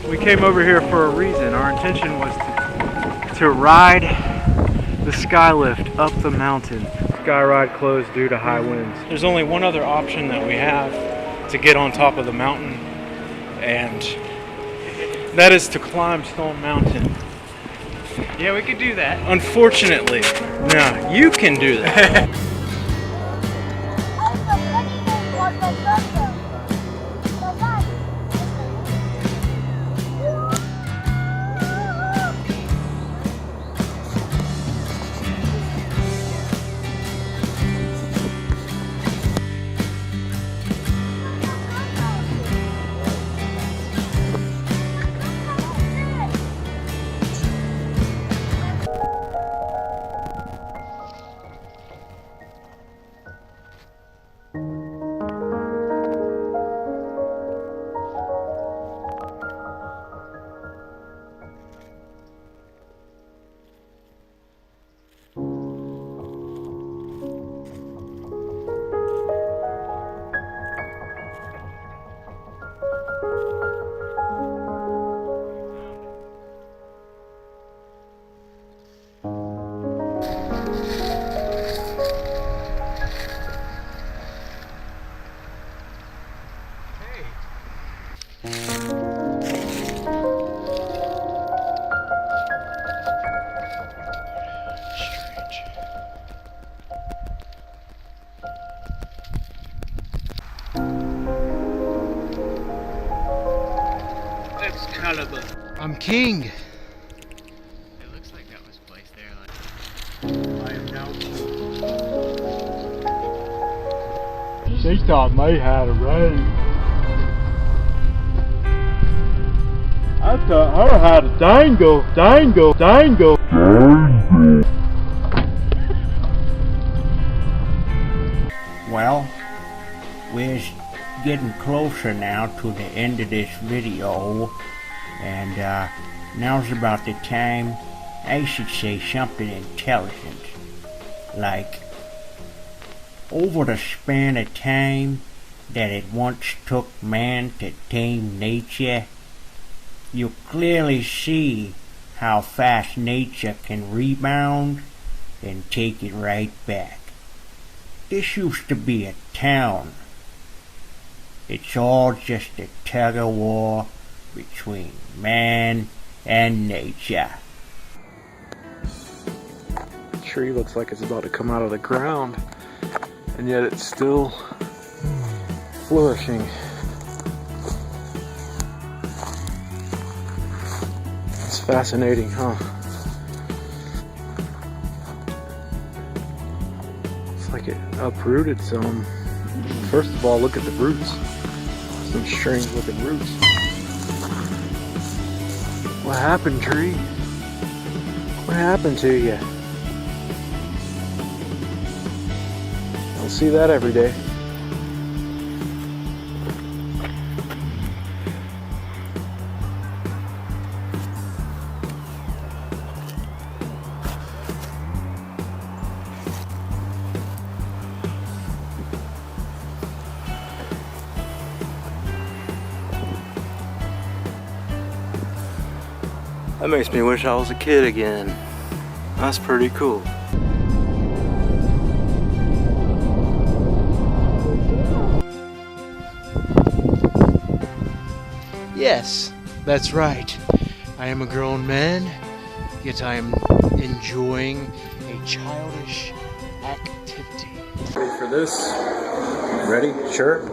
We came over here for a reason. Our intention was to ride the skylift up the mountain. Skyride closed due to high winds. There's only one other option that we have to get on top of the mountain, and that is to climb Stone Mountain. Yeah, we could do that. Unfortunately, no, you can do that. I'm king. It looks like that was placed there. Like... I am now king. She taught me how to race. I taught her how to dangle. Well, we're getting closer now to the end of this video, and now's about the time I should say something intelligent, like, over the span of time that it once took man to tame nature, you clearly see how fast nature can rebound and take it right back. This used to be a town. It's all just a tug of war between man and nature. The tree looks like it's about to come out of the ground, and yet it's still flourishing. It's fascinating, huh? like it uprooted some. First of all, look at the roots. Some strange looking roots. What happened, tree? What happened to you? I don't see that every day. That makes me wish I was a kid again. That's pretty cool. Yes, that's right. I am a grown man, yet I am enjoying a childish activity. Ready for this? Ready? Sure.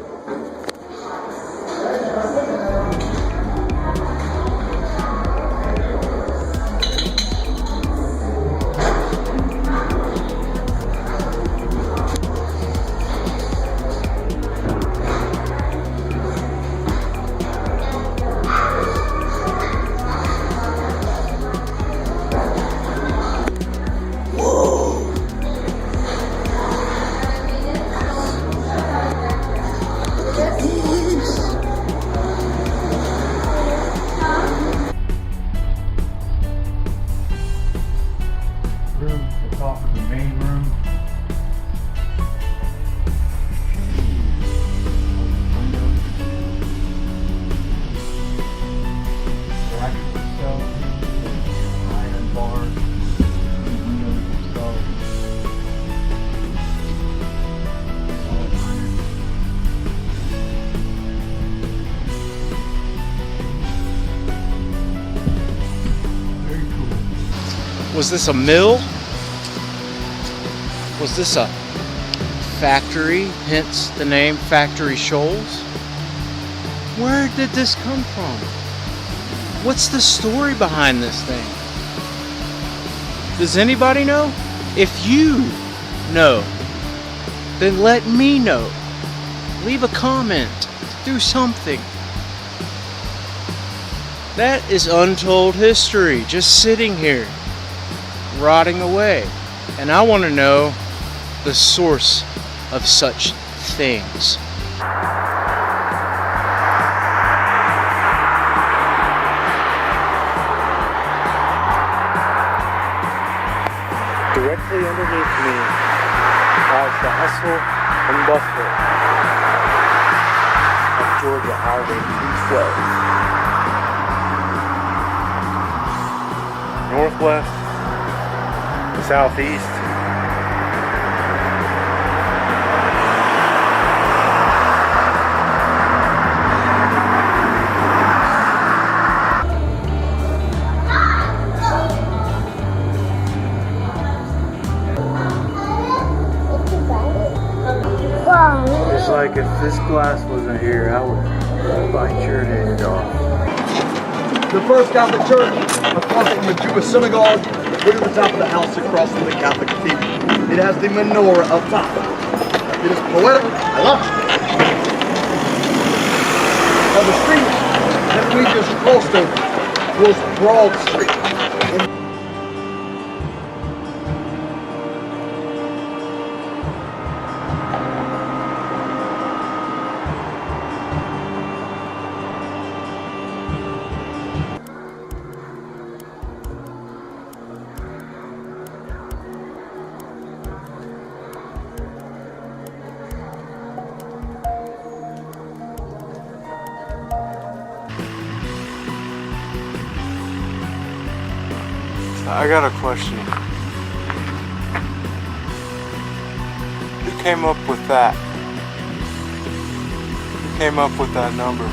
Was this a mill? Was this a factory, hence the name Factory Shoals? Where did this come from? What's the story behind this thing? Does anybody know? If you know, then let me know. Leave a comment. Do something. That is untold history, just sitting here, rotting away. And I want to know the source of such things. Directly underneath me lies the hustle and bustle of Georgia Highway 212. Northwest, southeast, it's like if this glass wasn't here, I would bite your head off. The first Catholic church across from the Jewish synagogue. Look at the top of the house across from the Catholic cathedral. It has the menorah up top. It is poetic. I love it. Now the street that we just crossed over was Broad Street. I got a question. Who came up with that? Who came up with that number?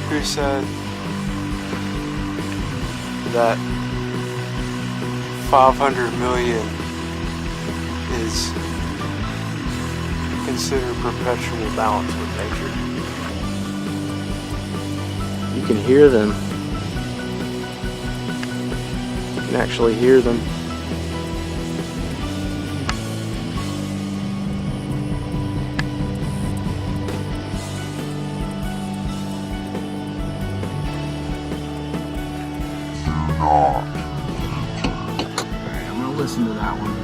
Who said that 500 million is considered perpetual balance with nature? You can hear them. You can actually hear them. that one.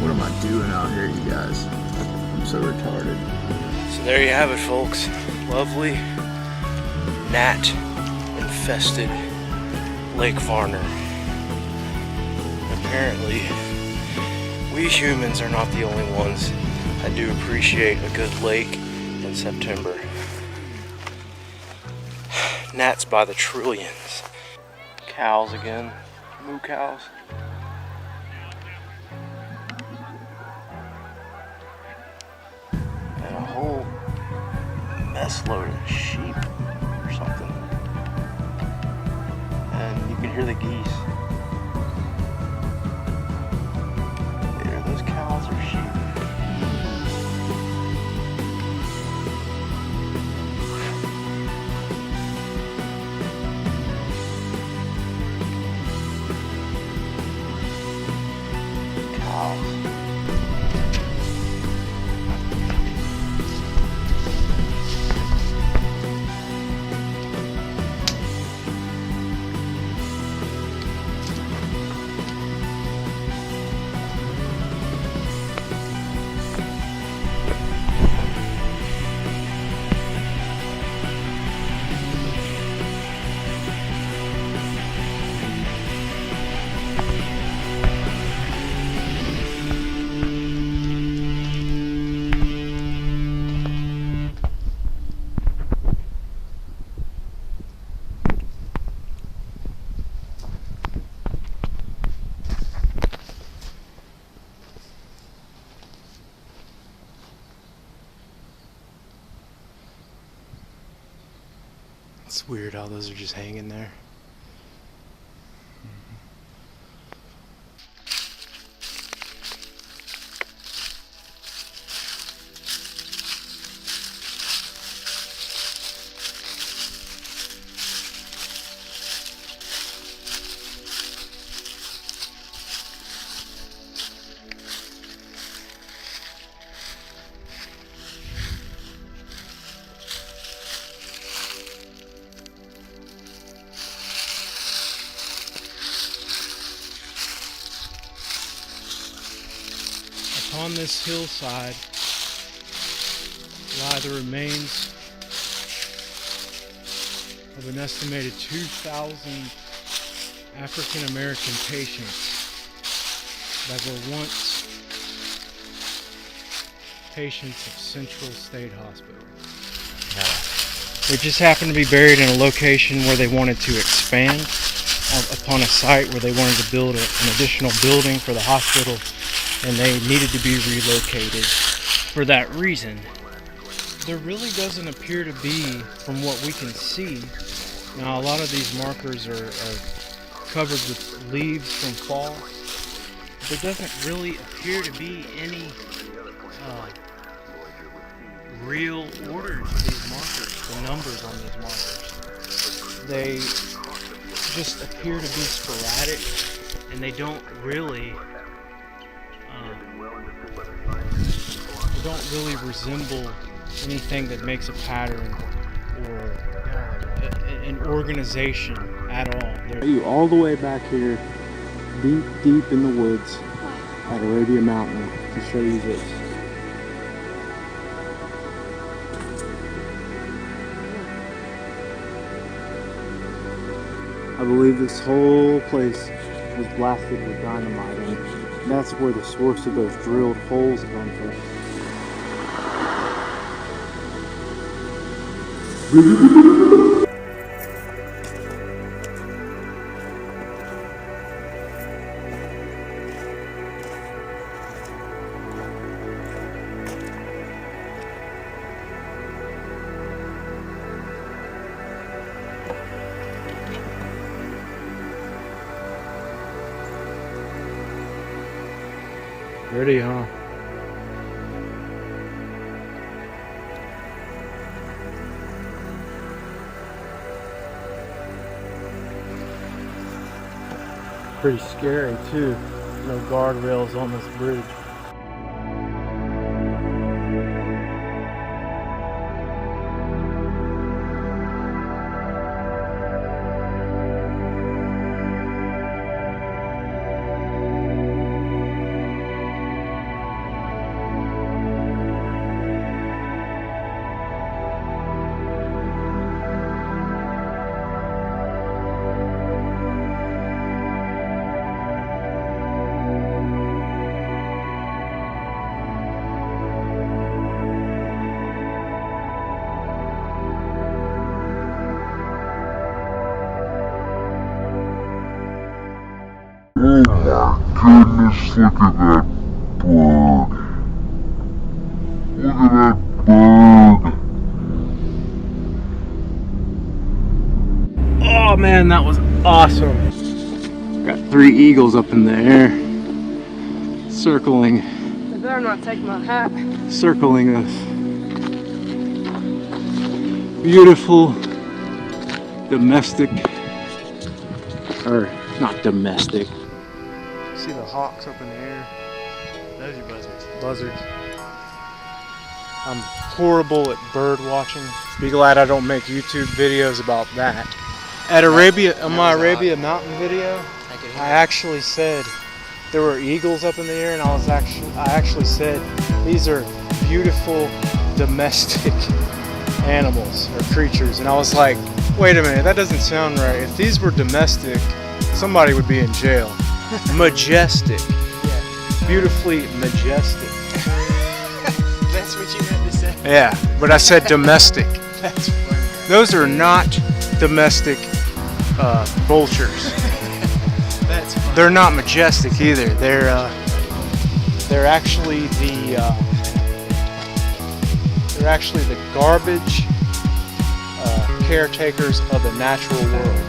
What am I doing out here, you guys? I'm so retarded. So there you have it, folks. Lovely, gnat-infested Lake Varner. Apparently, we humans are not the only ones that do appreciate a good lake in September. Gnats by the trillions. Cows again. Moo cows. And a whole mess load of sheep or something. And you can hear the geese. There, those cows or sheep. It's weird how those are just hanging there. On this hillside lie the remains of an estimated 2,000 African American patients that were once patients of Central State Hospital. They just happened to be buried in a location where they wanted to expand upon a site where they wanted to build an additional building for the hospital, and they needed to be relocated for that reason. There really doesn't appear to be, from what we can see, now a lot of these markers are covered with leaves from fall. There doesn't really appear to be any real order to these markers, the numbers on these markers. They just appear to be sporadic, and they don't really resemble anything that makes a pattern or an organization at all. You all the way back here, deep in the woods at Arabia Mountain to show you this. I believe this whole place was blasted with dynamite, and that's where the source of those drilled holes come from. Pretty, huh? Pretty scary too. No guardrails on this bridge. Oh my goodness, look at that bird. Look at that bird. Oh man, that was awesome. Got 3 eagles up in the air, circling I better not take my hat. us. Beautiful domestic, or not domestic. See the hawks up in the air? Those are buzzards. Buzzards. I'm horrible at bird watching. Be glad I don't make YouTube videos about that. At my Arabia Mountain video, I actually said there were eagles up in the air, and I actually said these are beautiful domestic animals or creatures, and I was like, wait a minute, that doesn't sound right. If these were domestic, somebody would be in jail. Majestic. Yeah. Beautifully majestic. That's what you meant to say? Yeah, but I said domestic. That's funny. Those are not domestic vultures. That's funny. They're not majestic either. They're actually the garbage caretakers of the natural world.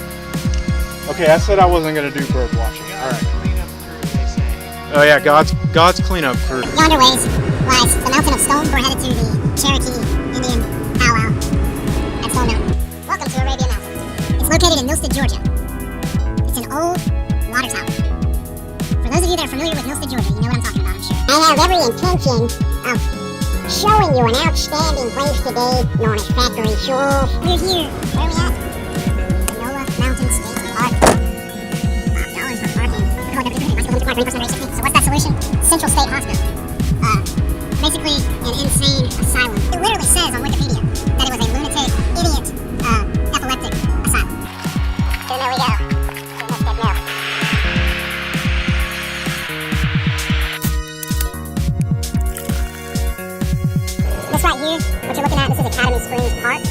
Okay, I said I wasn't gonna do bird watching. All right. Cleanup crew, they say. Oh yeah, God's cleanup crew. Yonder ways lies the mountain of stone. We're headed to the Cherokee Indian powwow at Stone Mountain. Welcome to Arabia Mountains. It's located in Milstead, Georgia. It's an old water tower. For those of you that are familiar with Milstead, Georgia, you know what I'm talking about, I'm sure. I have every intention of showing you an outstanding place today known as Factory Shores. We're here. Where are we at? Nola Mountain State Park. $5 for parking. We're going everything. Nice little park, 20% rate. So what's that solution? Central State Hospital. Basically an insane asylum. It literally says on Wikipedia that it was a lunatic, idiot, epileptic asylum. So there we go. This right here, what you're looking at, this is Academy Springs Park.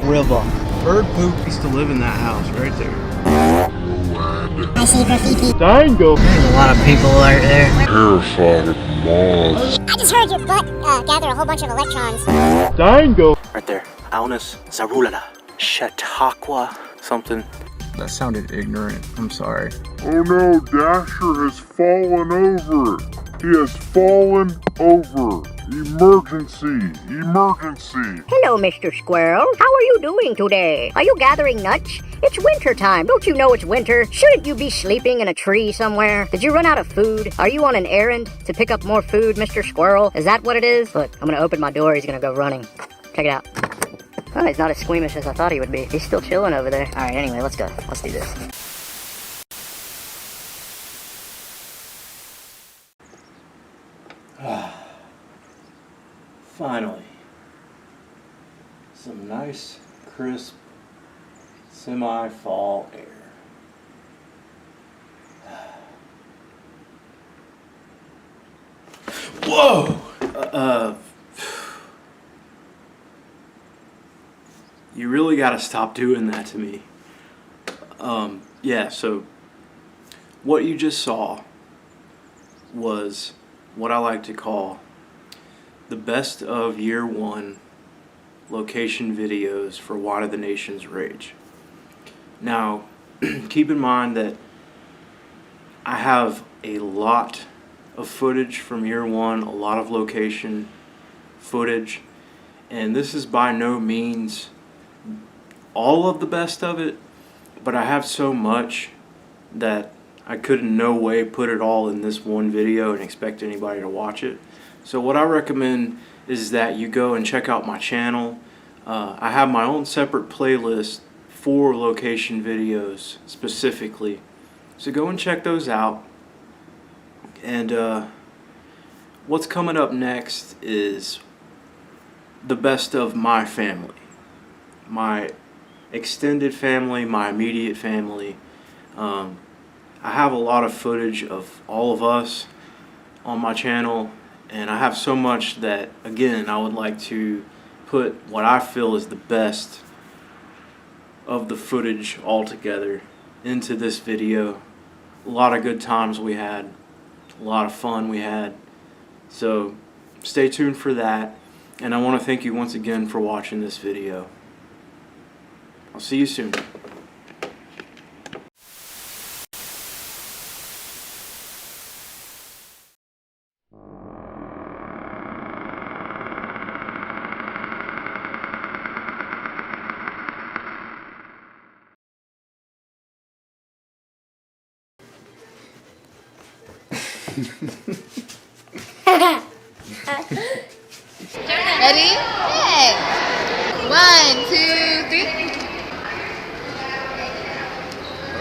River. Bird poop used to live in that house right there. I see graffiti. Dango. There's a lot of people out there. Terrified of moths. I just heard your butt gather a whole bunch of electrons. Dango. Right there. Aunus Zarulala. Chautauqua. Something. That sounded ignorant. I'm sorry. Oh no, Dasher has fallen over. He has fallen over. Emergency! Emergency! Hello, Mr. Squirrel. How are you doing today? Are you gathering nuts? It's winter time. Don't you know it's winter? Shouldn't you be sleeping in a tree somewhere? Did you run out of food? Are you on an errand to pick up more food, Mr. Squirrel? Is that what it is? Look, I'm gonna open my door. He's gonna go running. Check it out. Oh, he's not as squeamish as I thought he would be. He's still chilling over there. All right, anyway, let's go. Let's do this. Finally, some nice, crisp, semi-fall air. Whoa! You really gotta stop doing that to me. Yeah, so what you just saw was what I like to call the best of year one location videos for Why the Nations Rage. Now, keep in mind that I have a lot of footage from year one, a lot of location footage, and this is by no means all of the best of it, but I have so much that I could in no way put it all in this one video and expect anybody to watch it. So what I recommend is that you go and check out my channel. I have my own separate playlist for location videos specifically. So go and check those out. And what's coming up next is the best of my family. My extended family, my immediate family. I have a lot of footage of all of us on my channel, and I have so much that, again, I would like to put what I feel is the best of the footage all together into this video. A lot of good times we had, a lot of fun we had. So stay tuned for that, and I want to thank you once again for watching this video. I'll see you soon. Ready? Hey! 1, 2, 3.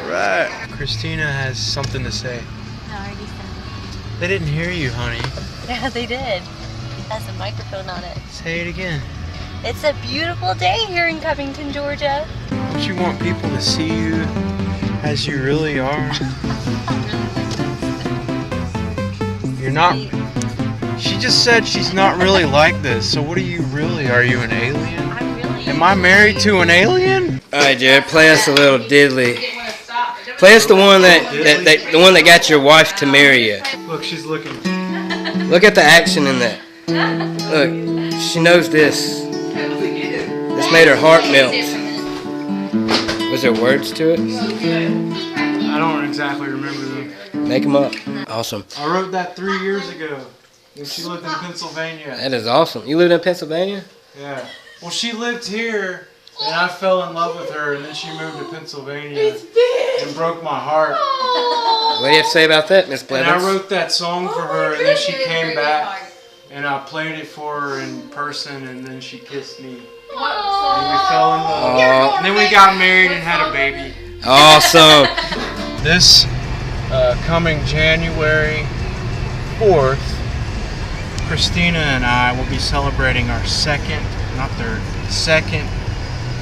Alright. Christina has something to say. I already said They didn't hear you, honey. it. Yeah, they did. It has a microphone on it. Say it again. It's a beautiful day here in Covington, Georgia. Don't you want people to see you as you really are? You're not... She just said she's not really like this, so what are you really? Are you an alien? Am I married to an alien? Alright, Jared, play us a little diddly. Play us the one that got your wife to marry you. Look, she's looking. Look at the action in that. Look, she knows this. This made her heart melt. Was there words to it? I don't exactly remember them. Make them up. Awesome. I wrote that 3 years ago when she lived in Pennsylvania. That is awesome. You lived in Pennsylvania? Yeah. Well, she lived here, and I fell in love with her, and then she moved to Pennsylvania and broke my heart. What do you have to say about that, Miss And Blevins? I wrote that song for her, and then she came back, and I played it for her in person, and then she kissed me. And we fell in love. And then we got married and had a baby. Awesome. This coming January 4th, Christina and I will be celebrating our second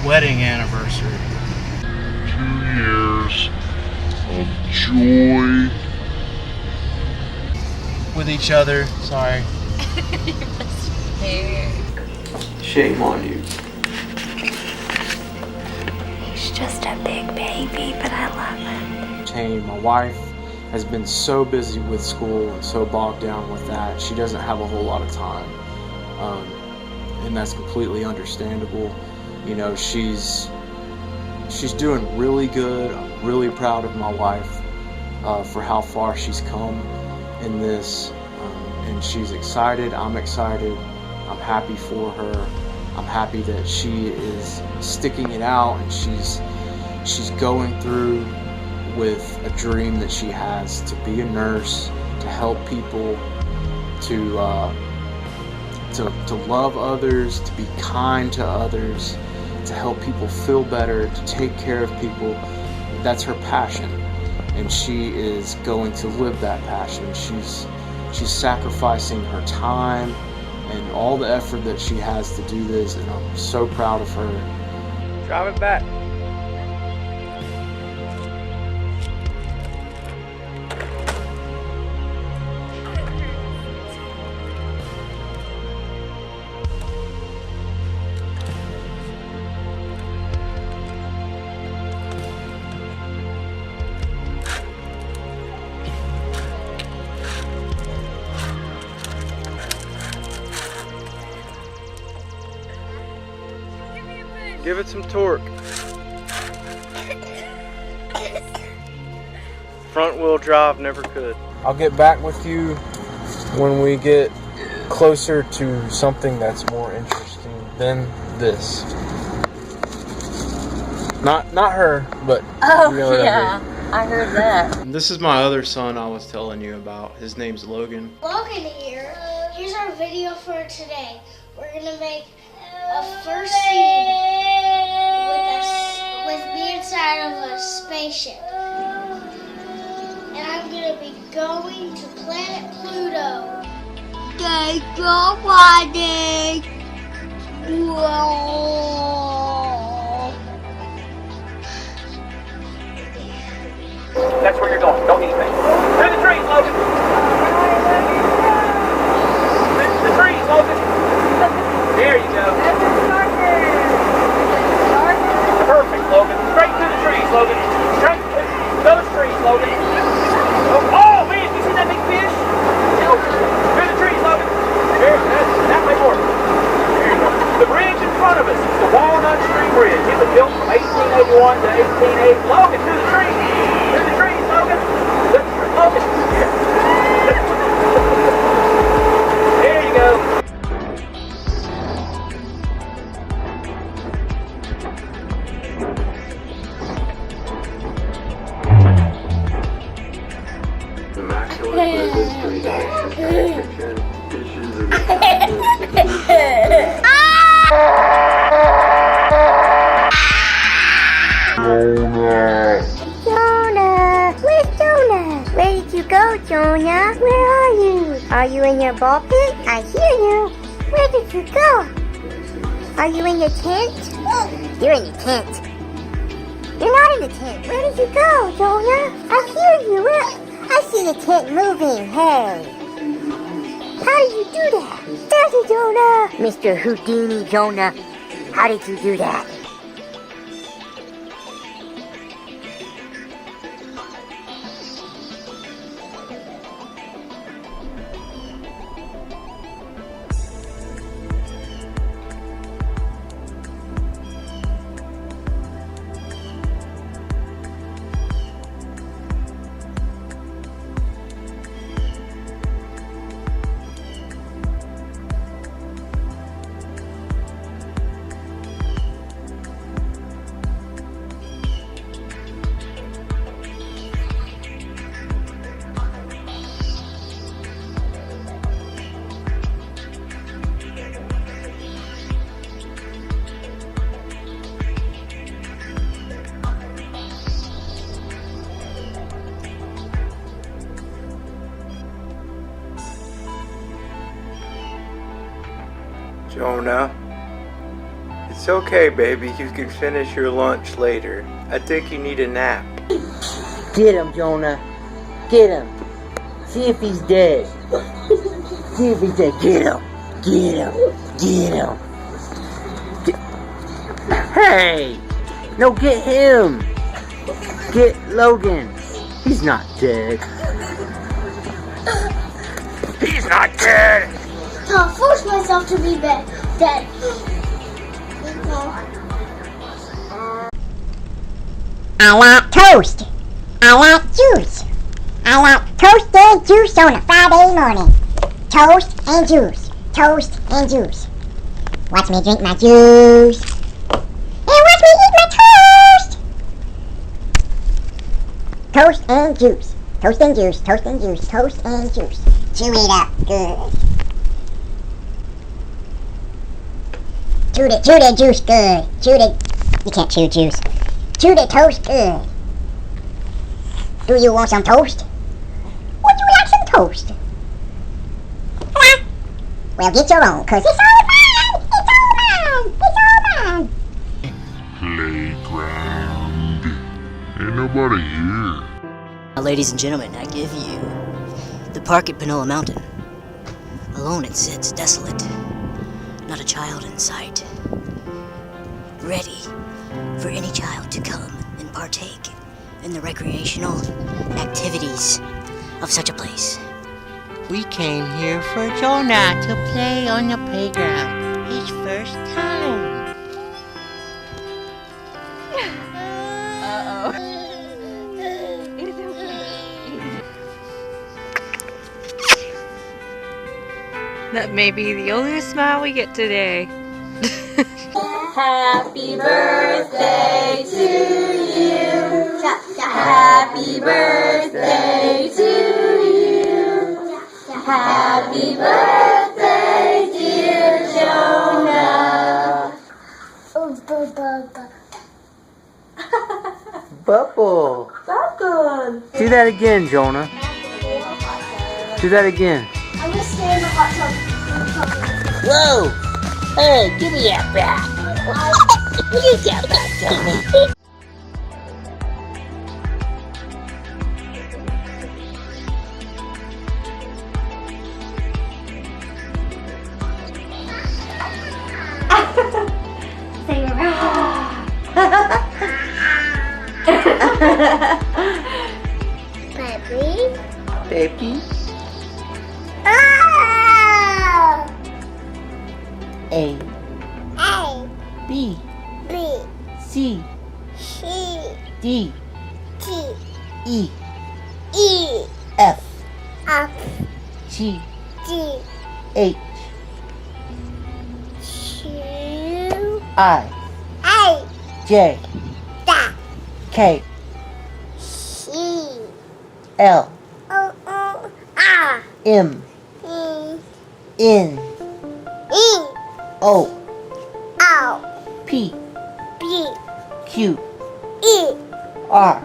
wedding anniversary. 2 years of joy With each other. Sorry. Shame on you. He's just a big baby, but I love him. My wife has been so busy with school and so bogged down with that, she doesn't have a whole lot of time. And that's completely understandable. You know, she's doing really good. I'm really proud of my wife for how far she's come in this. And she's excited. I'm excited. I'm happy for her. I'm happy that she is sticking it out and she's going through with a dream that she has to be a nurse, to help people, to love others, to be kind to others, to help people feel better, to take care of people. That's her passion, and she is going to live that passion. She's sacrificing her time and all the effort that she has to do this, and I'm so proud of her. Drive it back. Give it some torque. Front wheel drive never could. I'll get back with you when we get closer to something that's more interesting than this. Not her, but Oh, you know what yeah. I heard that. And this is my other son I was telling you about. His name's Logan. Logan here. Here's our video for today. We're gonna make a first scene with me inside of a spaceship, and I'm gonna be going to planet Pluto. They go riding. Whoa. That's where you're going. Don't need anything. Through the trees, Logan. Through the trees, Logan. There you go. Perfect, Logan. Straight through the trees, Logan. Straight through those trees, Logan. Oh, man, you see that big fish? Through the trees, Logan. There, that way more. There you go. The bridge in front of us is the Walnut Street Bridge. It was built from 1881 to 1880. Logan, through the trees. Through the trees, Logan. Logan. There you go. Jonah! Where's Jonah? Where did you go, Jonah? Where are you? Are you in your ball pit? I hear you. Where did you go? Are you in your tent? You're in your tent. You're not in the tent. Where did you go, Jonah? I hear you. I see the tent moving. Hey. How did you do that? Thank you, Jonah. Mr. Houdini, Jonah. How did you do that? Jonah, it's okay, baby. You can finish your lunch later. I think you need a nap. Get him, Jonah. Get him. See if he's dead. See if he's dead. Get him. Get him. Get him. Hey! No, get him. Get Logan. He's not dead. He's not dead. I'll force myself to be dead. I like toast. I like juice. I like toasted juice on a Friday morning. Toast and juice. Toast and juice. Watch me drink my juice. And watch me eat my toast. Toast and juice. Toast and juice. Toast and juice. Toast and juice. Chew it up good. Chew the juice good. You can't chew juice. Chew the toast good. Do you want some toast? Would you like some toast? Well, get your own, cause it's all mine! It's all mine! It's all mine! Playground. Ain't nobody here. Now, ladies and gentlemen, I give you the park at Panola Mountain. Alone it sits, desolate. Not a child in sight. Ready for any child to come and partake in the recreational activities of such a place. We came here for Jonah to play on the playground. His first time. Uh-oh. That may be the only smile we get today. Happy birthday to you. Happy birthday to you. Happy birthday, dear Jonah. Bubble. Bubble. Do that again, Jonah. Do that again. I'm gonna stay in the hot tub. Whoa! Hey, give me that back. Give me that back, Tommy. Baby. A. B. C. D. E. F. G. H. I. J. K. L. M. N. O. P. Q. R.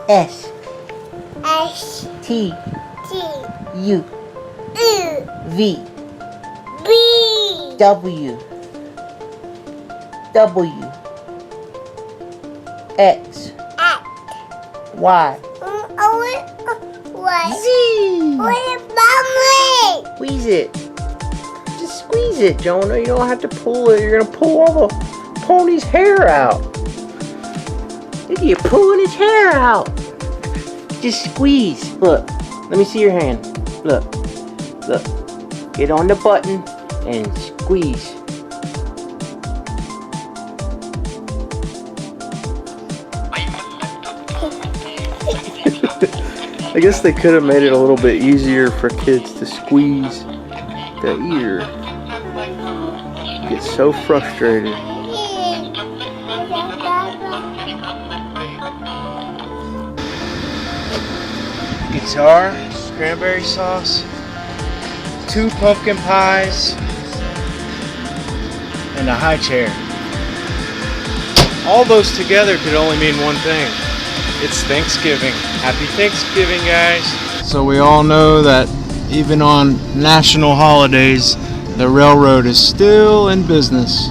S. T. U. V. W. X. Y. Z. Squeeze it. Just squeeze it, Jonah. You don't have to pull it. You're gonna pull all the pony's hair out. Look, you're pulling his hair out. Just squeeze. Look. Let me see your hand. Look. Get on the button and squeeze. I guess they could have made it a little bit easier for kids to squeeze the ear. You get so frustrated. Guitar, cranberry sauce, 2 pumpkin pies, and a high chair. All those together could only mean one thing. It's Thanksgiving. Happy Thanksgiving, guys. So we all know that even on national holidays, the railroad is still in business.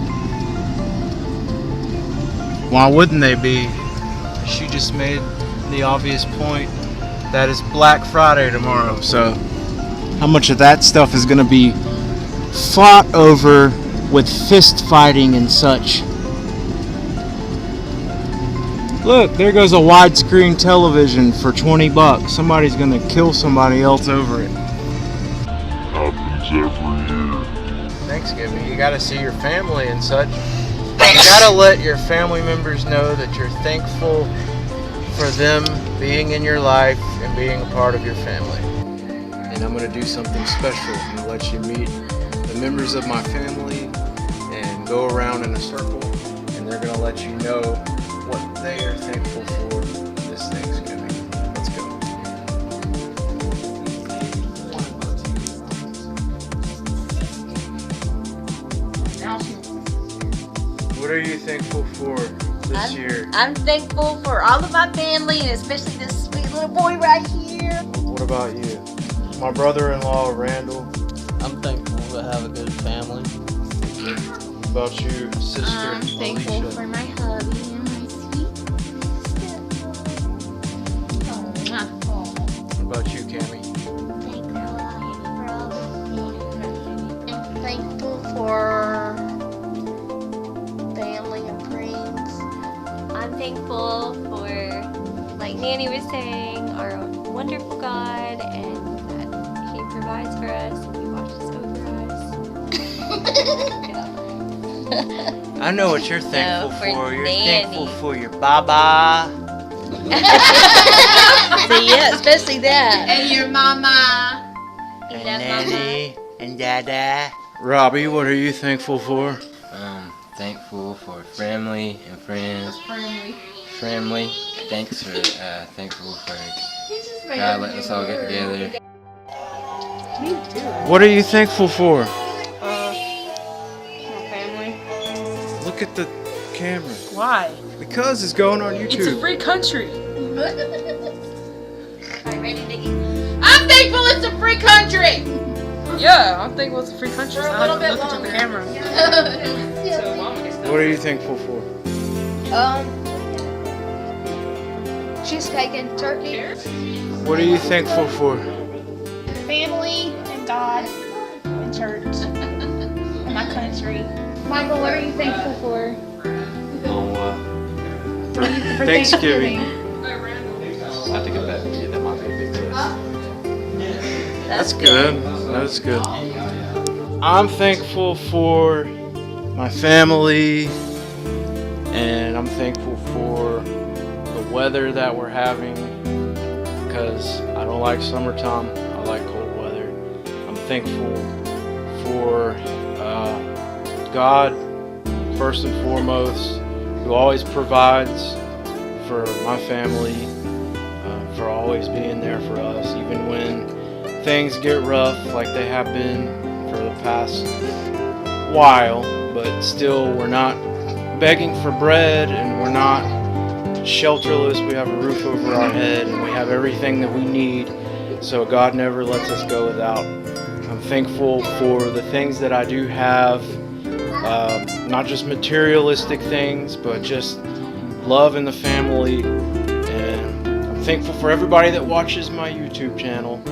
Why wouldn't they be? She just made the obvious point that it's Black Friday tomorrow. So how much of that stuff is going to be fought over with fist fighting and such? Look, there goes a widescreen television for 20 bucks. Somebody's gonna kill somebody else over it. Happens every year. Thanksgiving, you gotta see your family and such. You gotta let your family members know that you're thankful for them being in your life and being a part of your family. And I'm gonna do something special. I'm gonna let you meet the members of my family and go around in a circle, and they're gonna let you know what they are thankful for this Thanksgiving. Let's go. What are you thankful for this year? I'm thankful for all of my family and especially this sweet little boy right here. What about you? My brother-in-law, Randall. I'm thankful to have a good family. What about you, sister, I'm thankful Alicia? for my hubby and my sweet stepmom. What about you, Cammy? I'm thankful for family and friends. I'm thankful for, like Nanny was saying, our wonderful God, and that He provides for us and He watches over us. I know what you're thankful No, for. You're Nanny. thankful for your baba. See, yeah, especially that. And your mama. And Nanny and Dada. Robbie, what are you thankful for? Thankful for family and friends. Family. Thanks for thankful for God letting us all get together. What are you thankful for? My family. Look at the camera. Why? Because it's going on YouTube. It's a free country. Alright, ready, Nikki? I'm I'm thankful it's a free country. Yeah, I'm thankful it's a free country. For a So I little have to bit look longer. at the camera. What are you thankful for? Cheesecake and turkey. What are you thankful for? Family and God and church and my country. Michael, what are you thankful for? For Thanksgiving. I have to get that. Yeah, that might be a big list. That's good. That's good. I'm thankful for my family, and I'm thankful for the weather that we're having, because I don't like summertime. I like cold weather. I'm thankful for God, first and foremost, who always provides for my family, for always being there for us, even when things get rough like they have been for the past while, but still we're not begging for bread and we're not shelterless. We have a roof over our head and we have everything that we need, so God never lets us go without. I'm thankful for the things that I do have, not just materialistic things, but just love in the family, and I'm thankful for everybody that watches my YouTube channel,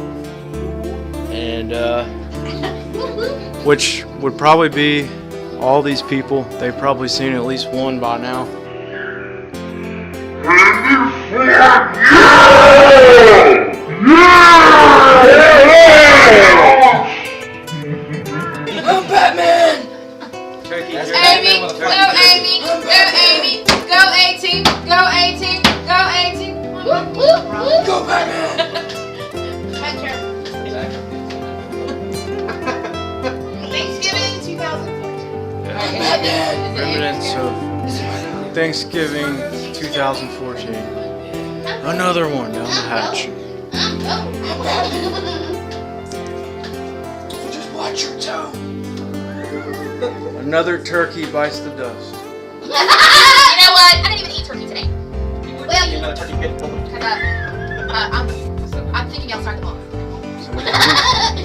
and which would probably be all these people. They've probably seen at least one by now. I'm Batman! Turkey. Amy, go Amy, go Amy, go A-Team, go A-Team, go A-Team. Go Batman! My turn. Thanksgiving 2014. Remnants of Thanksgiving 2014. Another one down the hatch. Just watch your tone. Another turkey bites the dust. You know what? I didn't even eat turkey today. Well, Another turkey bit. I'm thinking outside the box.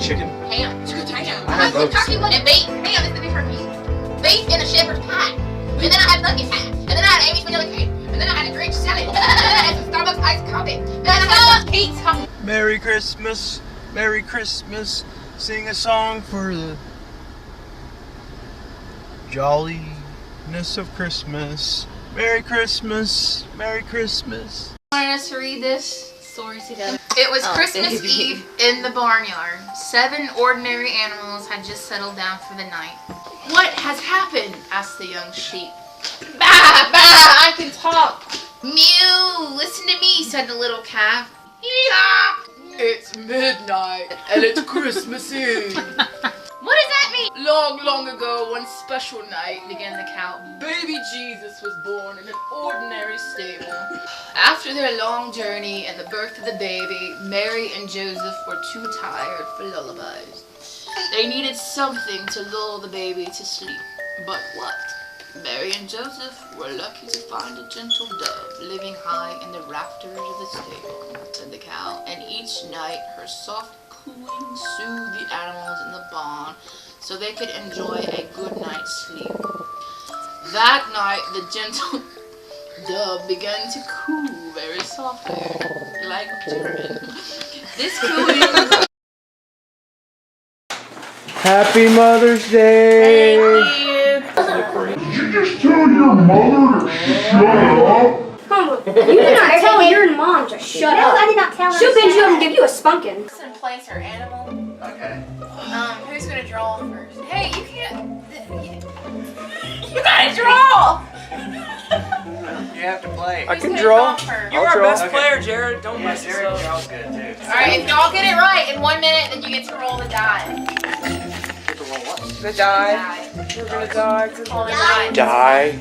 Chicken. Ham. Ham. I had both. Turkey and beef. Ham is the beef turkey. Beef in a shepherd's pie. And then I had nuggets hat. And then I had Amy's vanilla cake. And then I had a Grinch salad. And then I had some Starbucks iced coffee. And then I had some pizza. Merry Christmas, Merry Christmas. Sing a song for the jolliness of Christmas. Merry Christmas, Merry Christmas. Wanted us to read this story together. It was Christmas baby. Eve in the barnyard. 7 ordinary animals had just settled down for the night. What has happened? Asked the young sheep. Bah, bah, I can talk. Mew, listen to me, said the little calf. Yeehaw! It's midnight and it's Christmas Eve. What does that mean? Long, long ago, one special night, began the cow, baby Jesus was born in an ordinary stable. After their long journey and the birth of the baby, Mary and Joseph were too tired for lullabies. They needed something to lull the baby to sleep. But what? Mary and Joseph were lucky to find a gentle dove living high in the rafters of the stable, said the cow, and each night her soft cooing soothed the animals in the barn so they could enjoy a good night's sleep. That night the gentle dove began to coo very softly, like children. This cooing was Happy Mother's Day! Did you just tell your mother to shut up? You did not tell your mom to shut up. No, I did not tell her. She'll bend you up and give you a spanking. in place or animal. Okay. Who's gonna draw first? Hey, you can't. You gotta draw. You have to play. I can draw. You're our best Okay. player, Jared. Don't Yeah, mess this Jared up. draws good too. All right, if y'all get it right in 1 minute, then you get to roll the die. The die. We're gonna die. Call a die. Die.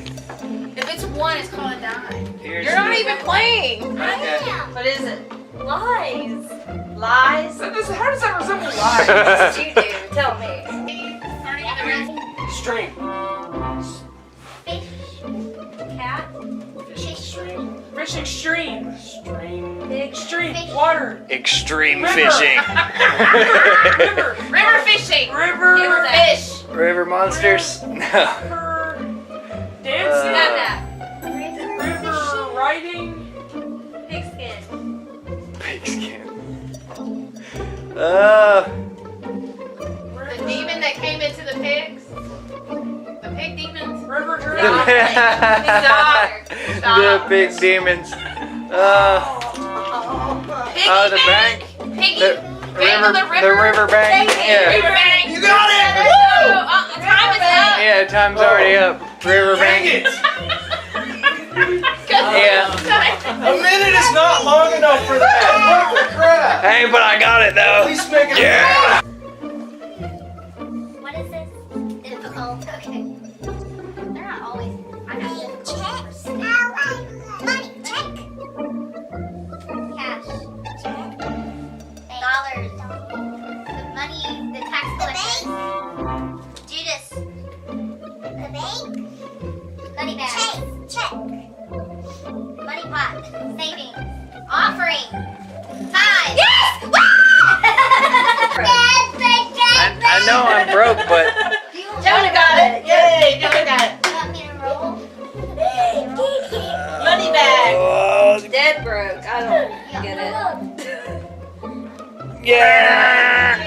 If it's 1, it's called a die. Here's You're not the- even playing. Okay. What is it? Lies. Lies? How does that resemble lies? What did you do? Tell me. String. Cat? String. Fish extreme. Extreme. Water. Extreme River. fishing. River fishing. River fish. River monsters? No. Dancing. That. River riding. Pigskin. Pigskin. The demon that came into the pigs. The pig demons. River The big demons. The bank. Piggy. The river bank. Yeah. River bank. You got it! Woo! Time is up. Yeah, time's already up. River bank. Yeah. A minute is not long enough for that. What the crap? Hey, but I got it though. At least make it. Yeah. What is this? Difficult. Okay. They're not always. I got check. Money. Check. Cash. Check. Dollars. The money. The tax collector. Judas. The bank. Money bag. Check. Money pot. Savings. Offering. Tithe. Yes! I know I'm broke, but Jonah got it. Yay, Jonah got it. You want me to roll? Money bag. Dead broke. I don't get it. yeah.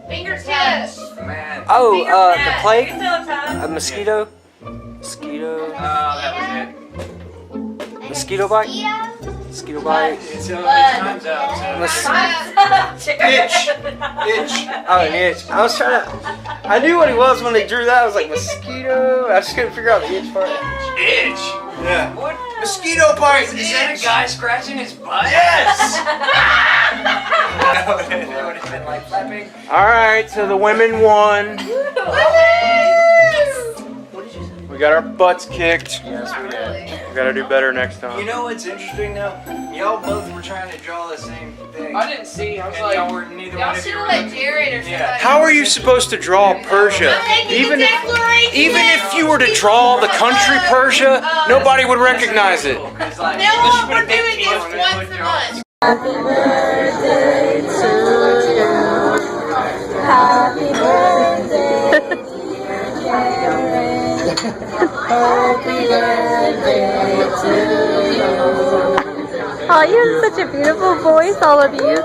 Fingertips. Man. Oh, the plague? A mosquito? Mosquito? Oh, that was it. Mosquito bite? Mosquito bite? It's time's up. Itch. Oh, an itch. I was trying to. I knew what he was when they drew that. I was like, mosquito. I just couldn't figure out the itch part. Itch. Yeah. What? Mosquito bite. Is that a guy scratching his butt? Yes! That would have been like flapping. Alright, so the women won. We got our butts kicked. Yes, we did. We gotta do better next time. You know what's interesting though? Y'all both were trying to draw the same thing. I didn't see. I was And like, y'all were neither Y'all one of should you have were let looking. Jared or somebody. Yeah. How are you supposed to draw Persia? Even if you were to draw the country Persia, nobody would recognize it. It's like, No, we're doing this once a month. Happy birthday to you. Happy birthday, Happy birthday to you. Oh, you have such a beautiful voice, all of you.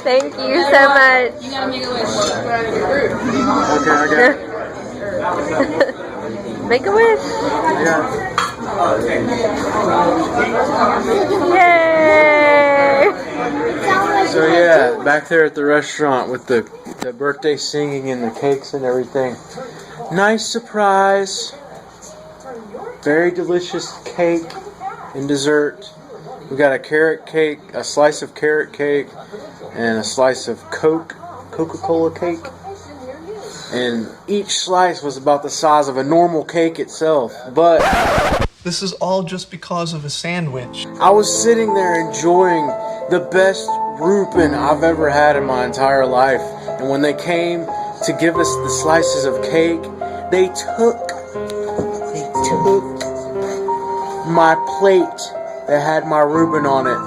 Thank you so much. You gotta make a wish. Okay, I got it. Make a wish. I got Yay! So yeah, back there at the restaurant with the birthday singing and the cakes and everything. Nice surprise. Very delicious cake and dessert. We got a carrot cake, a slice of carrot cake, and a slice of Coca-Cola cake. And each slice was about the size of a normal cake itself, but this is all just because of a sandwich. I was sitting there enjoying the best Reuben I've ever had in my entire life. And when they came to give us the slices of cake, they took my plate that had my Reuben on it.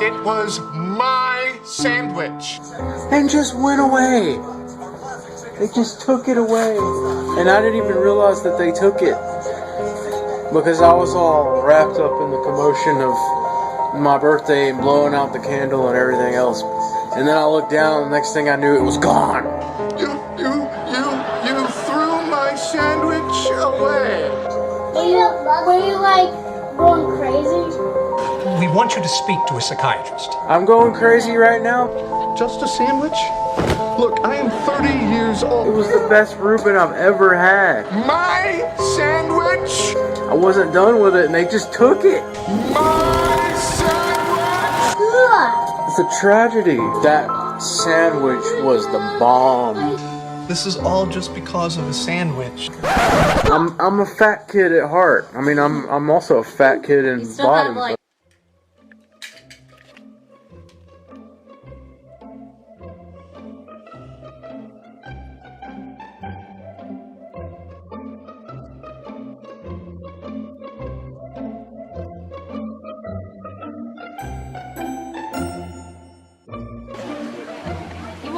It was my sandwich. And just went away. They just took it away. And I didn't even realize that they took it. Because I was all wrapped up in the commotion of my birthday and blowing out the candle and everything else. And then I looked down and the next thing I knew it was gone. You threw my sandwich away. Were you like going crazy? We want you to speak to a psychiatrist. I'm going crazy right now. Just a sandwich? Look, I am 30 years old. It was the best Reuben I've ever had. My sandwich? I wasn't done with it and they just took it. My sandwich? It's a tragedy. That sandwich was the bomb. This is all just because of a sandwich. I'm a fat kid at heart. I mean, I'm also a fat kid in body. But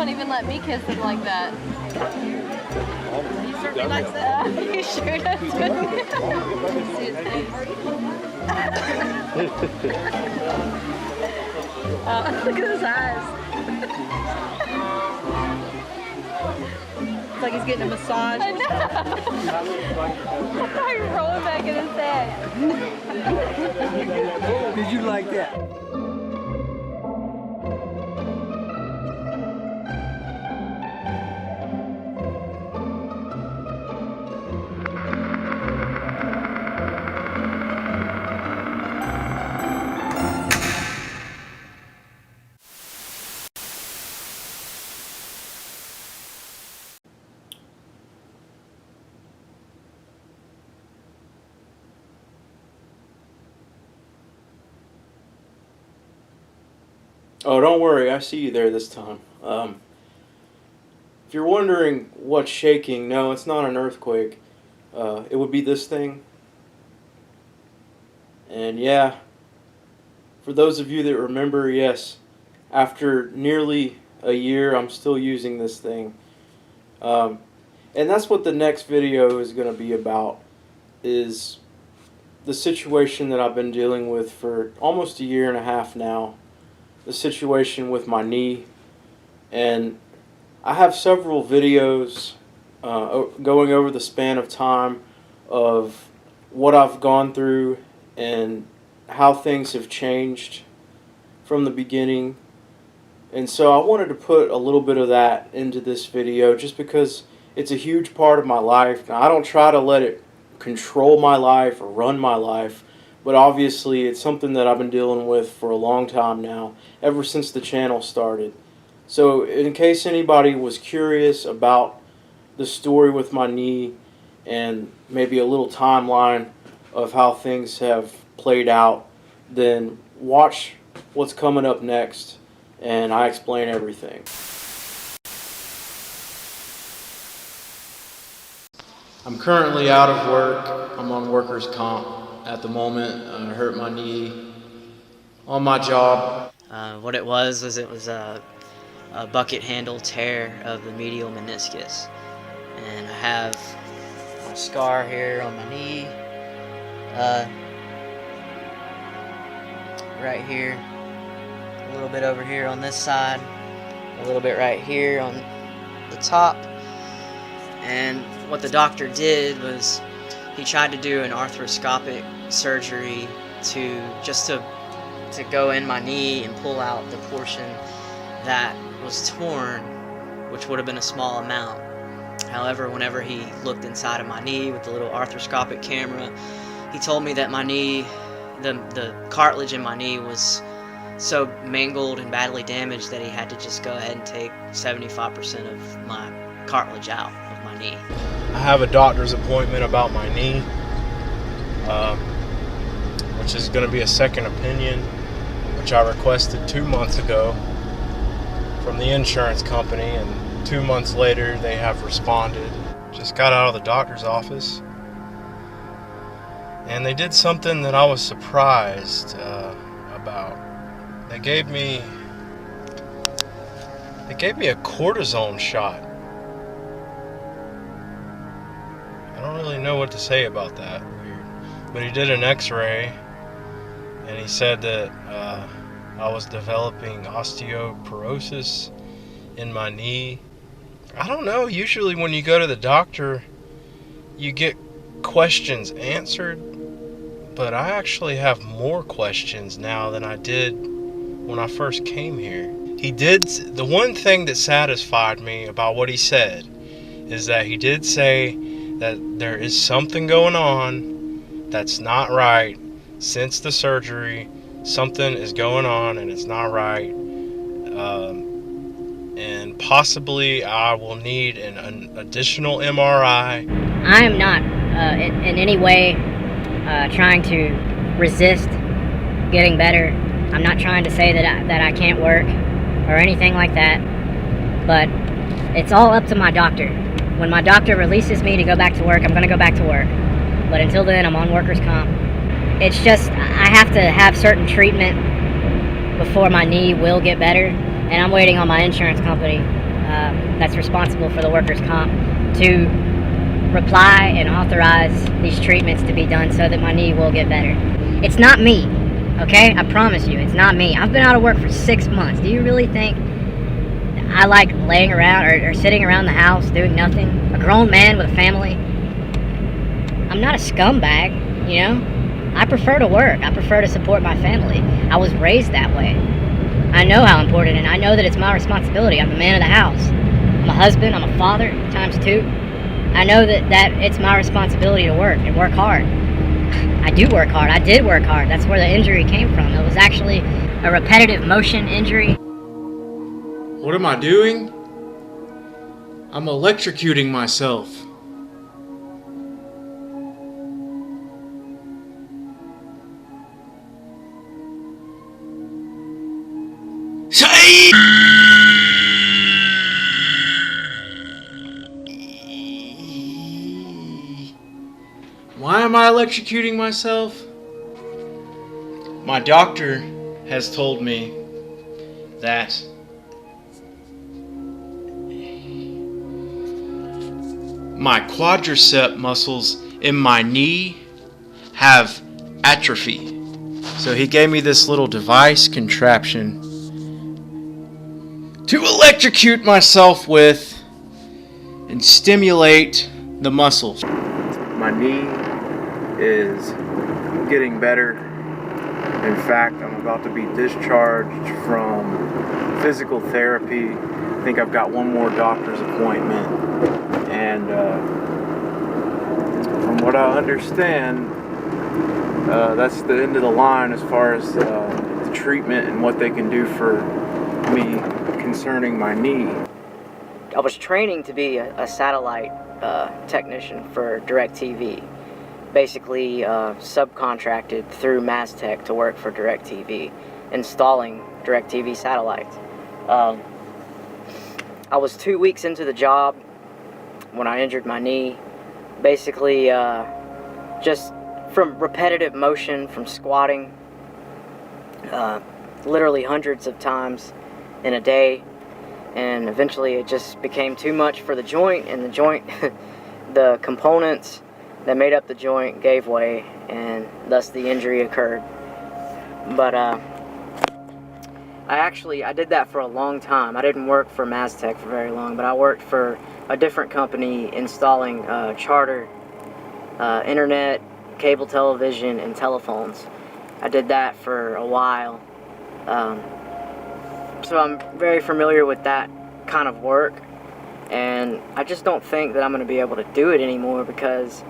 won't even let me kiss him like that. He certainly likes that. He sure does. See his face. Look at his eyes. It's like he's getting a massage. I know. I thought he was rolling back in his head. Did you like that? Oh, don't worry, I see you there this time. If you're wondering what's shaking, no, it's not an earthquake. It would be this thing. And yeah, for those of you that remember, yes, after nearly a year, I'm still using this thing. And that's what the next video is going to be about, is the situation that I've been dealing with for almost a year and a half now. The situation with my knee, and I have several videos going over the span of time of what I've gone through and how things have changed from the beginning. And so I wanted to put a little bit of that into this video just because it's a huge part of my life. Now, I don't try to let it control my life or run my life, but obviously it's something that I've been dealing with for a long time now, ever since the channel started. So in case anybody was curious about the story with my knee and maybe a little timeline of how things have played out, then watch what's coming up next and I explain everything. I'm currently out of work. I'm on workers' comp at the moment. I hurt my knee on my job. What it was a bucket handle tear of the medial meniscus. And I have a scar here on my knee, right here, a little bit over here on this side, a little bit right here on the top. And what the doctor did was he tried to do an arthroscopic surgery to go in my knee and pull out the portion that was torn, which would have been a small amount. However, whenever he looked inside of my knee with the little arthroscopic camera, he told me that my knee, the cartilage in my knee was so mangled and badly damaged that he had to just go ahead and take 75% of my cartilage out of my knee. I have a doctor's appointment about my knee, which is going to be a second opinion, which I requested 2 months ago from the insurance company, and 2 months later they have responded. Just got out of the doctor's office, and they did something that I was surprised about. They gave me a cortisone shot. I don't really know what to say about that. Weird. But he did an x-ray, and he said that I was developing osteoporosis in my knee. I don't know, usually when you go to the doctor, you get questions answered, but I actually have more questions now than I did when I first came here. The one thing that satisfied me about what he said is that he did say that there is something going on that's not right since the surgery. Something is going on and it's not right, and possibly I will need an additional MRI. I am not in any way trying to resist getting better. I'm not trying to say that I can't work or anything like that, but it's all up to my doctor. When my doctor releases me to go back to work, I'm going to go back to work. But until then, I'm on workers' comp. It's just, I have to have certain treatment before my knee will get better, and I'm waiting on my insurance company that's responsible for the workers' comp to reply and authorize these treatments to be done so that my knee will get better. It's not me, okay? I promise you, it's not me. I've been out of work for 6 months. Do you really think I like laying around or sitting around the house doing nothing? A grown man with a family? I'm not a scumbag, you know? I prefer to work. I prefer to support my family. I was raised that way. I know how important, and I know that it's my responsibility. I'm the man of the house. I'm a husband, I'm a father, times 2. I know that it's my responsibility to work and work hard. I do work hard. I did work hard. That's where the injury came from. It was actually a repetitive motion injury. What am I doing? I'm electrocuting myself. Why am I electrocuting myself? My doctor has told me that my quadricep muscles in my knee have atrophy. So he gave me this little device contraption to electrocute myself with and stimulate the muscles. My knee is getting better. In fact, I'm about to be discharged from physical therapy. I think I've got one more doctor's appointment. And from what I understand, that's the end of the line as far as the treatment and what they can do for me concerning my knee. I was training to be a satellite technician for DirecTV. Basically subcontracted through Maztec to work for DirecTV, installing DirecTV satellites. I was 2 weeks into the job when I injured my knee. Basically just from repetitive motion, from squatting literally hundreds of times in a day, and eventually it just became too much for the joint, and the joint the components that made up the joint gave way, and thus the injury occurred. But I did that for a long time. I didn't work for Maztec for very long, but I worked for a different company installing charter internet, cable television, and telephones. I did that for a while. So I'm very familiar with that kind of work, and I just don't think that I'm going to be able to do it anymore, because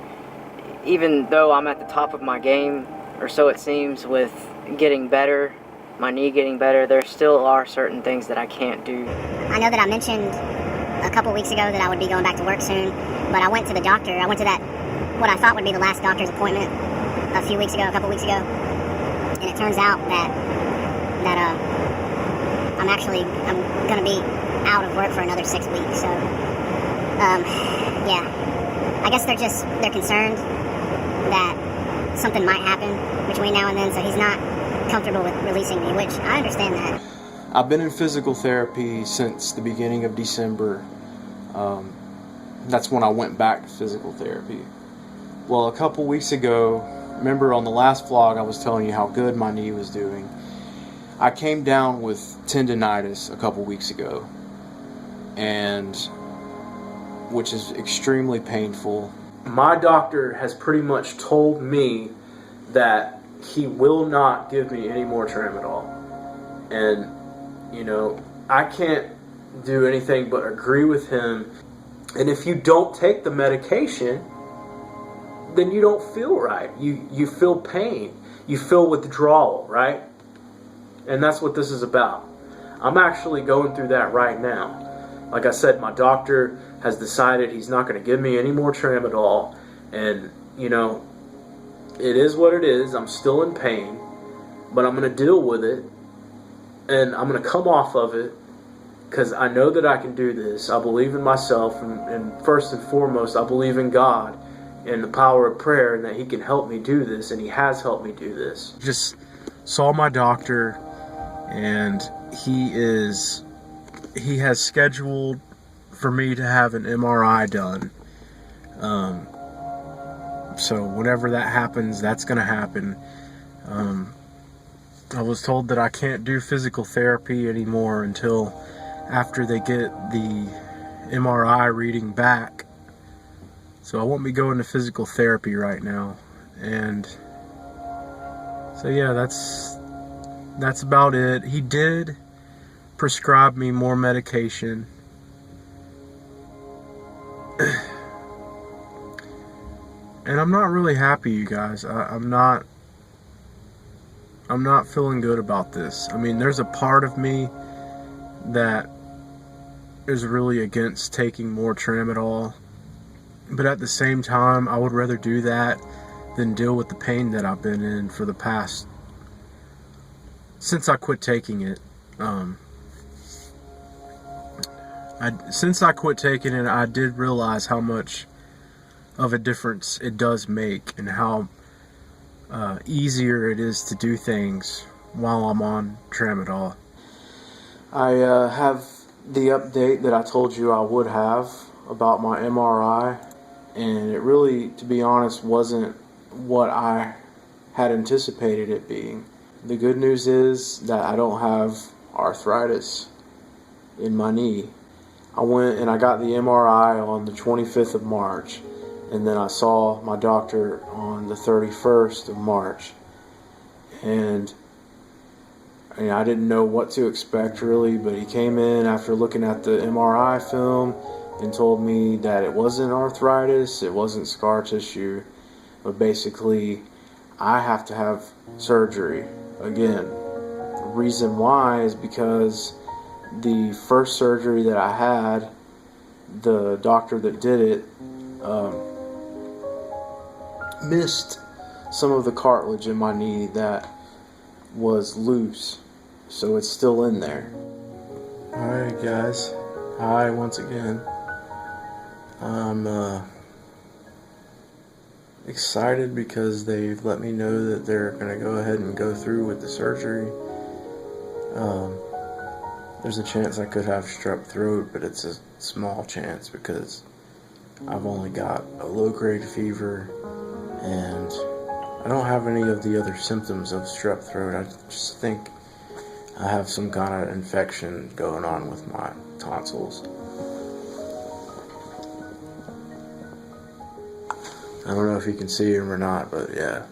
even though I'm at the top of my game, or so it seems, with getting better, my knee getting better, there still are certain things that I can't do. I know that I mentioned a couple weeks ago that I would be going back to work soon, but I went to the doctor. I went to that, what I thought would be the last doctor's appointment a couple weeks ago, and it turns out that I'm going to be out of work for another 6 weeks, so, yeah, I guess they're concerned that something might happen between now and then, so he's not comfortable with releasing me, which I understand that. I've been in physical therapy since the beginning of December. That's when I went back to physical therapy. Well, a couple weeks ago, remember on the last vlog I was telling you how good my knee was doing. I came down with tendonitis a couple weeks ago, and which is extremely painful. My doctor has pretty much told me that he will not give me any more tramadol. And, you know, I can't do anything but agree with him. And if you don't take the medication, then you don't feel right. You feel pain. You feel withdrawal, right? And that's what this is about. I'm actually going through that right now. Like I said, my doctor has decided he's not going to give me any more tramadol. And, you know, it is what it is. I'm still in pain. But I'm going to deal with it. And I'm going to come off of it. Because I know that I can do this. I believe in myself. And first and foremost, I believe in God and the power of prayer, and that He can help me do this. And He has helped me do this. Just saw my doctor, and he has scheduled for me to have an MRI done. So whenever that happens, that's going to happen. I was told that I can't do physical therapy anymore until after they get the MRI reading back. So I won't be going to physical therapy right now. And so yeah, that's about it. He did prescribe me more medication. And I'm not really happy, you guys. I'm not feeling good about this. I mean, there's a part of me that is really against taking more tramadol, but at the same time, I would rather do that than deal with the pain that I've been in for the past, since I quit taking it. Since I quit taking it, I did realize how much of a difference it does make, and how easier it is to do things while I'm on tramadol. I have the update that I told you I would have about my MRI, and it really, to be honest, wasn't what I had anticipated it being. The good news is that I don't have arthritis in my knee. I went and I got the MRI on the 25th of March, and then I saw my doctor on the 31st of March. And I didn't know what to expect really, but he came in after looking at the MRI film and told me that it wasn't arthritis, it wasn't scar tissue, but basically I have to have surgery again. The reason why is because the first surgery that I had, the doctor that did it missed some of the cartilage in my knee that was loose, so it's still in there. Alright guys, hi once again. I'm excited because they've let me know that they're going to go ahead and go through with the surgery. There's a chance I could have strep throat, but it's a small chance because I've only got a low-grade fever and I don't have any of the other symptoms of strep throat. I just think I have some kind of infection going on with my tonsils. I don't know if you can see them or not, but yeah,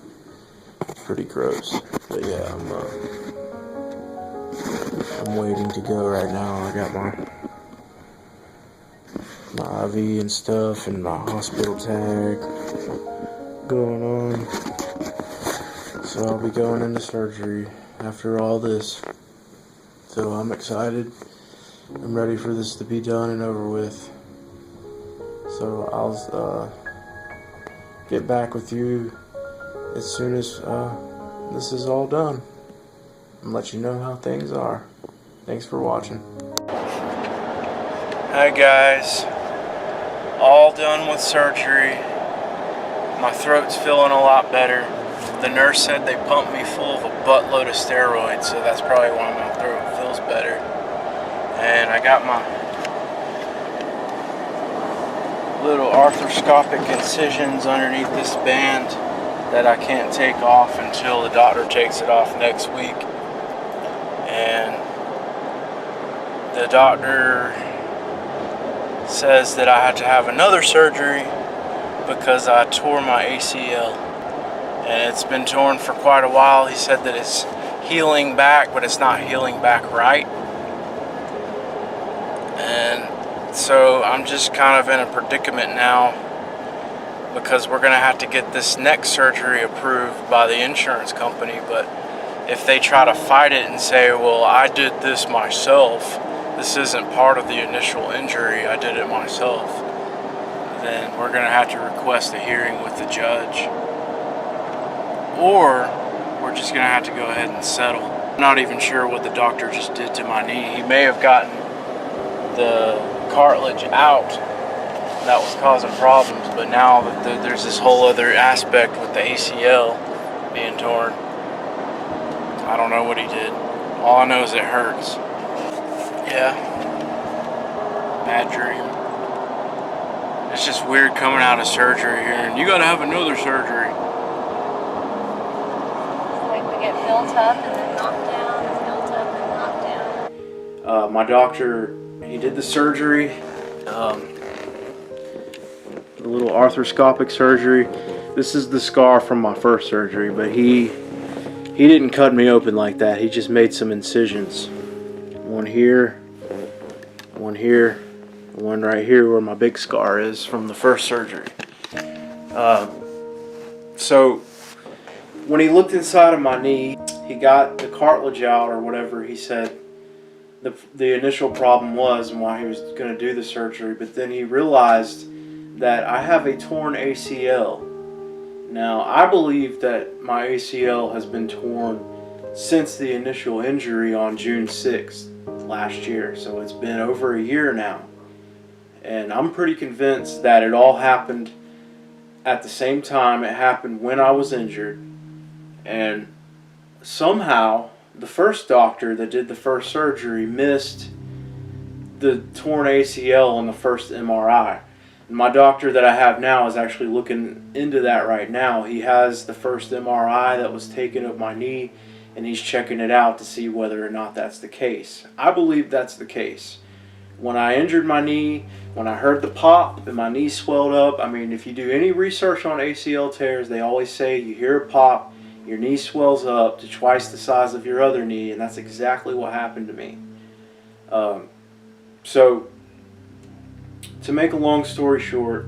pretty gross. But yeah, I'm waiting to go right now. I got my IV and stuff and my hospital tag going on. So I'll be going into surgery after all this. So I'm excited. I'm ready for this to be done and over with. So I'll get back with you as soon as this is all done and let you know how things are. Thanks for watching. Hi guys, all done with surgery. My throat's feeling a lot better. The nurse said they pumped me full of a buttload of steroids, so that's probably why my throat feels better. And I got my little arthroscopic incisions underneath this band that I can't take off until the doctor takes it off next week. And the doctor says that I had to have another surgery because I tore my ACL. And it's been torn for quite a while. He said that it's healing back, but it's not healing back right. And so I'm just kind of in a predicament now because we're going to have to get this next surgery approved by the insurance company. But if they try to fight it and say, well, I did this myself, this isn't part of the initial injury, I did it myself, then we're going to have to request a hearing with the judge. Or we're just going to have to go ahead and settle. I'm not even sure what the doctor just did to my knee. He may have gotten the cartilage out that was causing problems, but now that there's this whole other aspect with the ACL being torn, I don't know what he did. All I know is it hurts. Yeah. Bad dream. It's just weird coming out of surgery here, and you gotta have another surgery. Like we get built up and then knocked down, and built up and knocked down. My doctor, he did the surgery, the little arthroscopic surgery. This is the scar from my first surgery, but he didn't cut me open like that. He just made some incisions. One here, one here, one right here where my big scar is from the first surgery. So when he looked inside of my knee, he got the cartilage out or whatever he said the initial problem was and why he was going to do the surgery, but then he realized that I have a torn ACL. Now, I believe that my ACL has been torn since the initial injury on June 6th last year, so it's been over a year now. And I'm pretty convinced that it all happened at the same time. It happened when I was injured, and somehow the first doctor that did the first surgery missed the torn ACL on the first MRI. And my doctor that I have now is actually looking into that right now. He has the first MRI that was taken of my knee, and he's checking it out to see whether or not that's the case. I believe that's the case. When I injured my knee, when I heard the pop and my knee swelled up, I mean, if you do any research on ACL tears, they always say you hear a pop, your knee swells up to twice the size of your other knee, and that's exactly what happened to me. So, to make a long story short,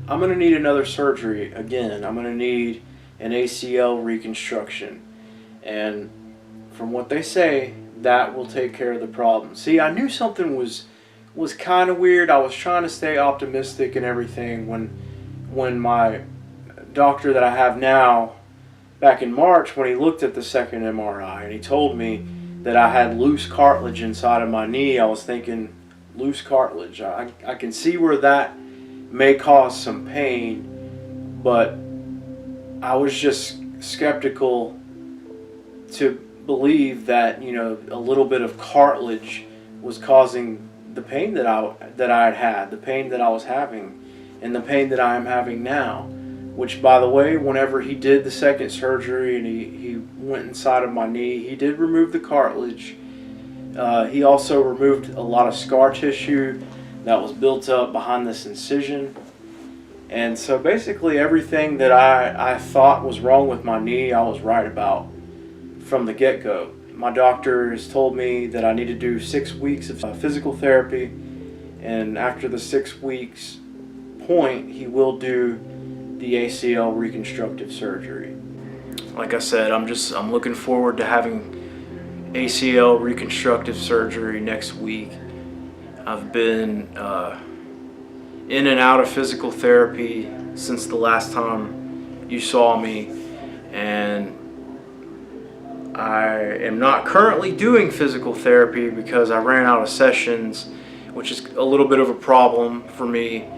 I'm going to need another surgery again. I'm going to need an ACL reconstruction. And from what they say, that will take care of the problem. See, I knew something was kind of weird. I was trying to stay optimistic and everything when my doctor that I have now, back in March, when he looked at the second MRI and he told me that I had loose cartilage inside of my knee, I was thinking, loose cartilage. I can see where that may cause some pain, but I was just skeptical to believe that, you know, a little bit of cartilage was causing the pain that I had, the pain that I was having, and the pain that I am having now. Which, by the way, whenever he did the second surgery and he went inside of my knee, he did remove the cartilage. He also removed a lot of scar tissue that was built up behind this incision. And so basically everything that I thought was wrong with my knee, I was right about from the get-go. My doctor has told me that I need to do 6 weeks of physical therapy, and after the 6 weeks point, he will do the ACL reconstructive surgery. Like I said, I'm looking forward to having ACL reconstructive surgery next week. I've been in and out of physical therapy since the last time you saw me, and I am not currently doing physical therapy because I ran out of sessions, which is a little bit of a problem for me.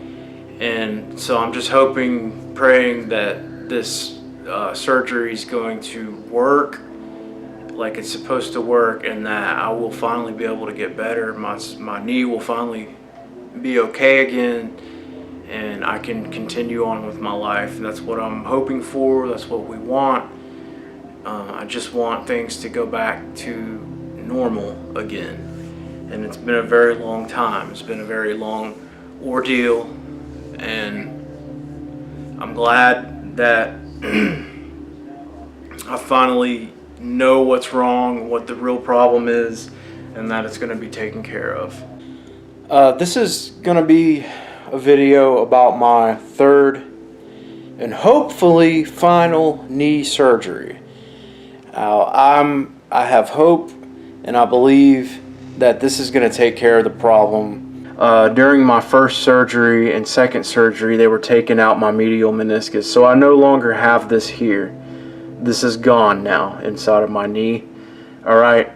And so I'm just hoping, praying that this surgery is going to work like it's supposed to work, and that I will finally be able to get better. My knee will finally be okay again, and I can continue on with my life. And that's what I'm hoping for. That's what we want. I just want things to go back to normal again. And it's been a very long time. It's been a very long ordeal, and I'm glad that I finally know what's wrong, what the real problem is, and that it's going to be taken care of. This is going to be a video about my third and hopefully final knee surgery. I have hope, and I believe that this is going to take care of the problem. During my first surgery and second surgery, they were taking out my medial meniscus, so I no longer have this here. This is gone now inside of my knee. Alright,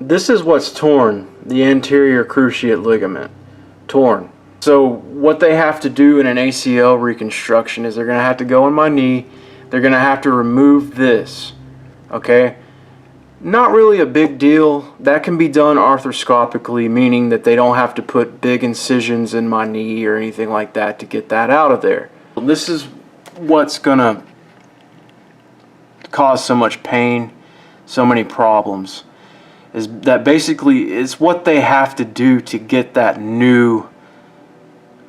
this is what's torn, the anterior cruciate ligament, torn. So what they have to do in an ACL reconstruction is they're going to have to go in my knee, they're going to have to remove this, okay? not really a big deal. That can be done arthroscopically, meaning that they don't have to put big incisions in my knee or anything like that to get that out of there. This is what's gonna cause so much pain, so many problems, is that basically it's what they have to do to get that new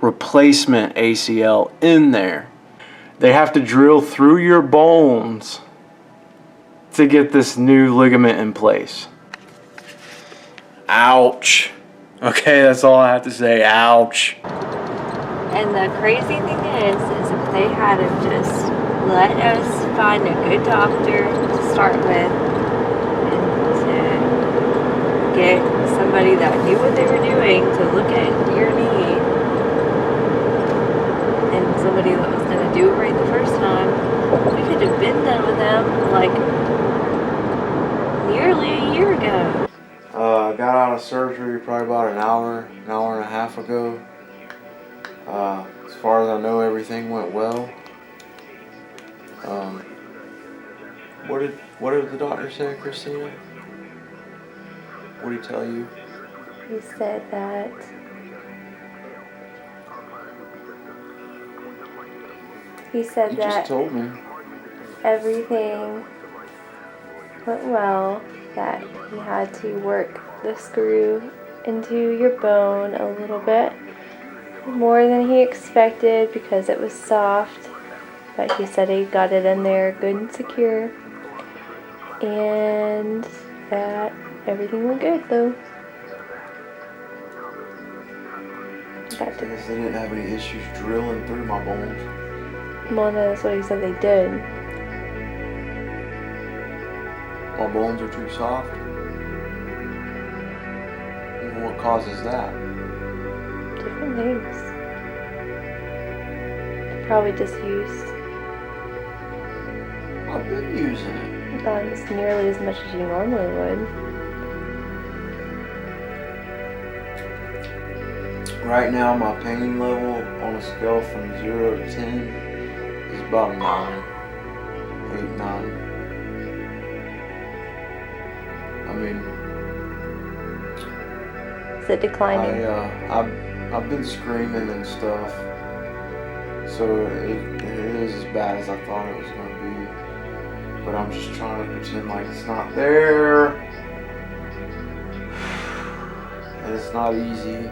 replacement ACL in there. They have to drill through your bones to get this new ligament in place. Ouch. Okay, that's all I have to say. Ouch. And the crazy thing is if they had have just let us find a good doctor to start with and to get somebody that knew what they were doing to look at your knee, and somebody that was going to do it right the first time, we could have been done with them like nearly a year ago. Got out of surgery probably about an hour and a half ago. As far as I know, everything went well. What did the doctor say, Christina? What did he tell you? He said that You just told me. everything went well, that he had to work the screw into your bone a little bit more than he expected because it was soft, but he said he got it in there good and secure, and that everything went good though. I guess they didn't have any issues drilling through my bones. Well, no, that's what he said they did. My bones are too soft. What causes that? Different things. Probably just used. I've been using it. Not as nearly as much as you normally would. Right now, my pain level on a scale from 0 to 10 is about 9. 8, 9. I mean, is it declining? I've been screaming and stuff, so it is as bad as I thought it was going to be. But I'm just trying to pretend like it's not there, and it's not easy.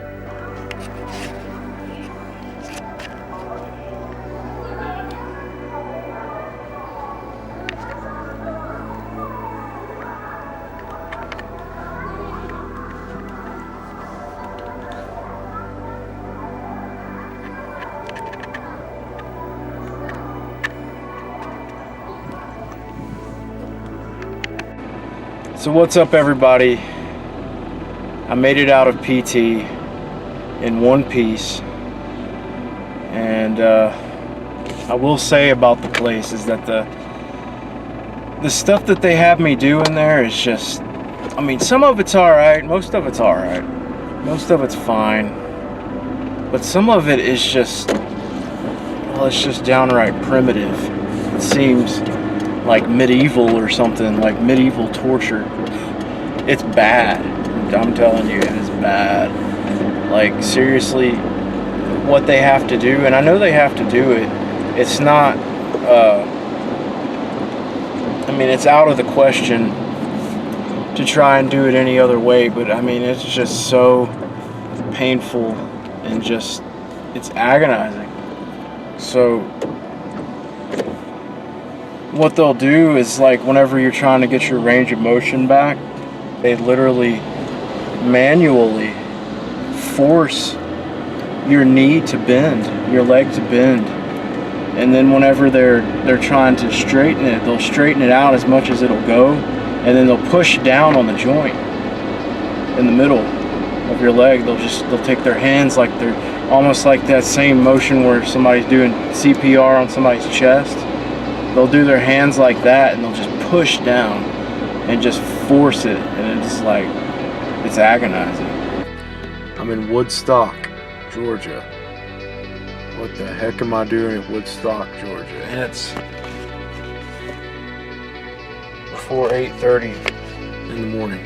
So what's up, everybody? I made it out of PT in one piece, and I will say about the place is that the stuff that they have me do in there is just, I mean, some of it's alright, most of it's alright, most of it's fine, but some of it is just, well, it's just downright primitive. It seems like medieval or something, like medieval torture. It's bad. I'm telling you, it is bad. Like, seriously, what they have to do, and I know they have to do it, it's not, I mean, it's out of the question to try and do it any other way, but I mean, it's just so painful and just, it's agonizing. So what they'll do is, like, whenever you're trying to get your range of motion back, they literally manually force your knee to bend, your leg to bend, and then whenever they're trying to straighten it, they'll straighten it out as much as it'll go, and then they'll push down on the joint in the middle of your leg. They'll take their hands, like they're almost like that same motion where somebody's doing CPR on somebody's chest. They'll do their hands like that, and they'll just push down and just force it, and it's like, it's agonizing. I'm in Woodstock, Georgia. What the heck am I doing in Woodstock, Georgia? And it's before 8:30 in the morning.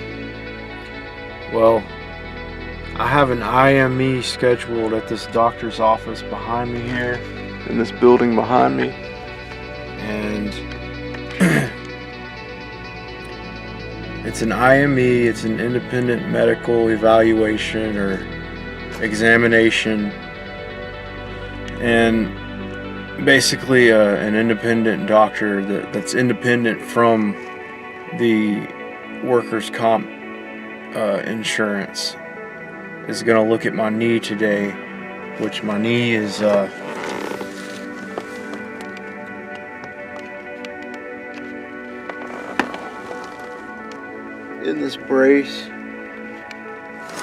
Well, I have an IME scheduled at this doctor's office behind me here, in this building behind me, and it's an IME, it's an independent medical evaluation or examination, and basically an independent doctor that's independent from the workers' comp insurance is going to look at my knee today, which my knee is in this brace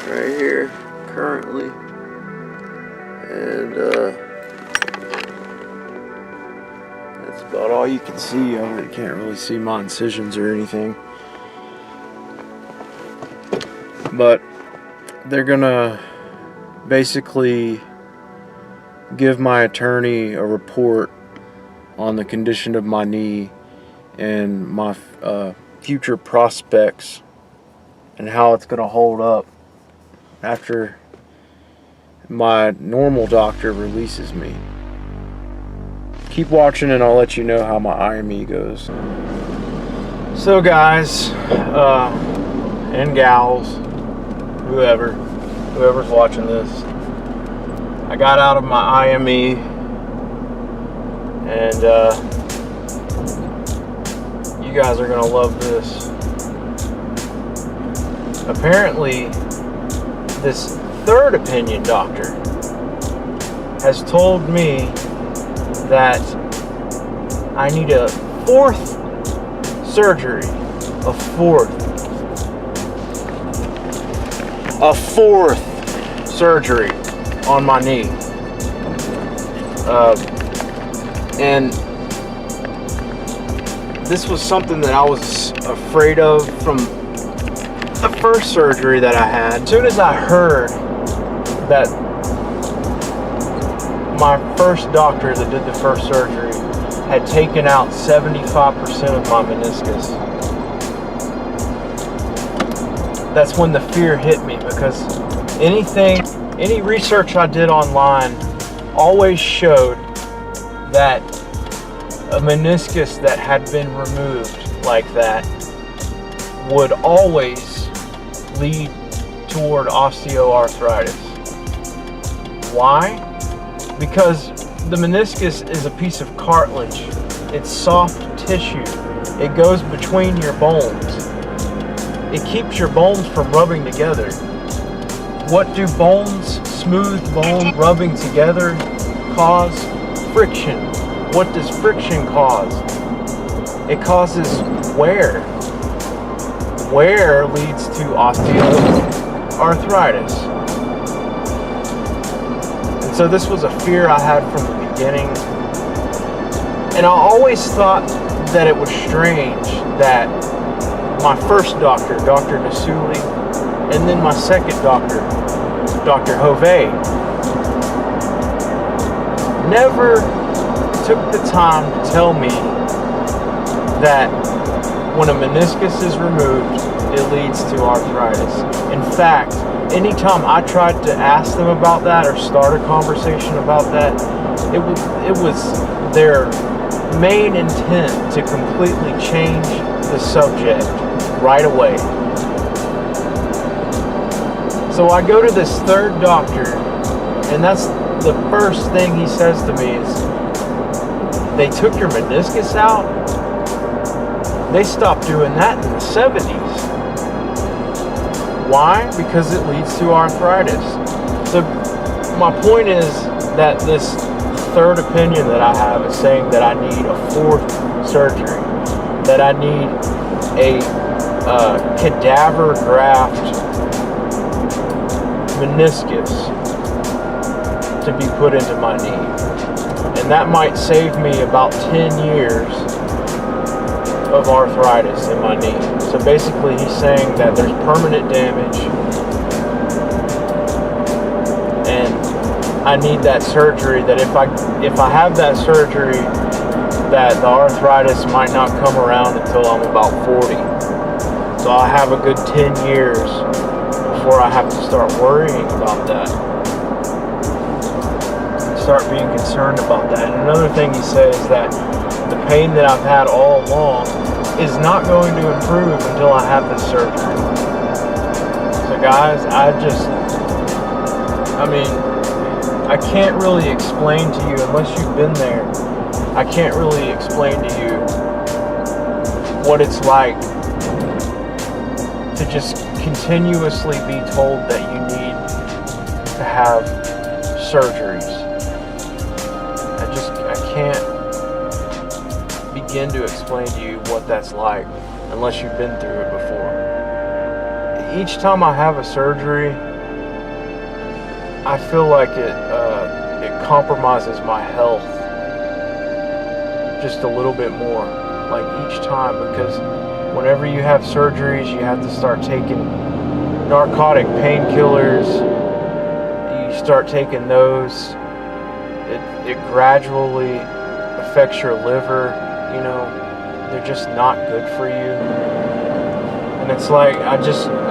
right here currently, and that's about all you can see of it. You can't really see my incisions or anything, but they're gonna basically give my attorney a report on the condition of my knee and my future prospects and how it's gonna hold up after my normal doctor releases me. Keep watching and I'll let you know how my IME goes. So guys, and gals, whoever's watching this, I got out of my IME, and you guys are gonna love this. Apparently, this third opinion doctor has told me that I need a fourth surgery. A fourth surgery on my knee. And this was something that I was afraid of from the first surgery that I had. As soon as I heard that my first doctor that did the first surgery had taken out 75% of my meniscus, that's when the fear hit me, because any research I did online always showed that a meniscus that had been removed like that would always lead toward osteoarthritis. Why? Because the meniscus is a piece of cartilage. It's soft tissue. It goes between your bones. It keeps your bones from rubbing together. What do smooth bone rubbing together cause? Friction. What does friction cause? It causes wear. Wear leads to osteoarthritis. And so this was a fear I had from the beginning. And I always thought that it was strange that my first doctor, Dr. Nasuli, and then my second doctor, Dr. Hovey, never took the time to tell me that when a meniscus is removed, it leads to arthritis. In fact, anytime I tried to ask them about that or start a conversation about that, it was their main intent to completely change the subject right away. So I go to this third doctor, and that's the first thing he says to me is, they took your meniscus out? They stopped doing that in the 70s. Why? Because it leads to arthritis. So my point is that this third opinion that I have is saying that I need a fourth surgery, that I need a cadaver graft meniscus to be put into my knee. And that might save me about 10 years of arthritis in my knee. So basically he's saying that there's permanent damage and I need that surgery, that if I have that surgery, that the arthritis might not come around until I'm about 40. So I have a good 10 years before I have to start worrying about that. Start being concerned about that. And another thing he said is that the pain that I've had all along is not going to improve until I have this surgery. So guys, I can't really explain to you, unless you've been there, I can't really explain to you what it's like to just continuously be told that you need to have surgeries. I can't begin to explain to you what that's like unless you've been through it before. Each time I have a surgery, I feel like it compromises my health just a little bit more, like each time, because whenever you have surgeries, you have to start taking narcotic painkillers. You start taking those, it gradually affects your liver. You know, they're just not good for you. And it's like, I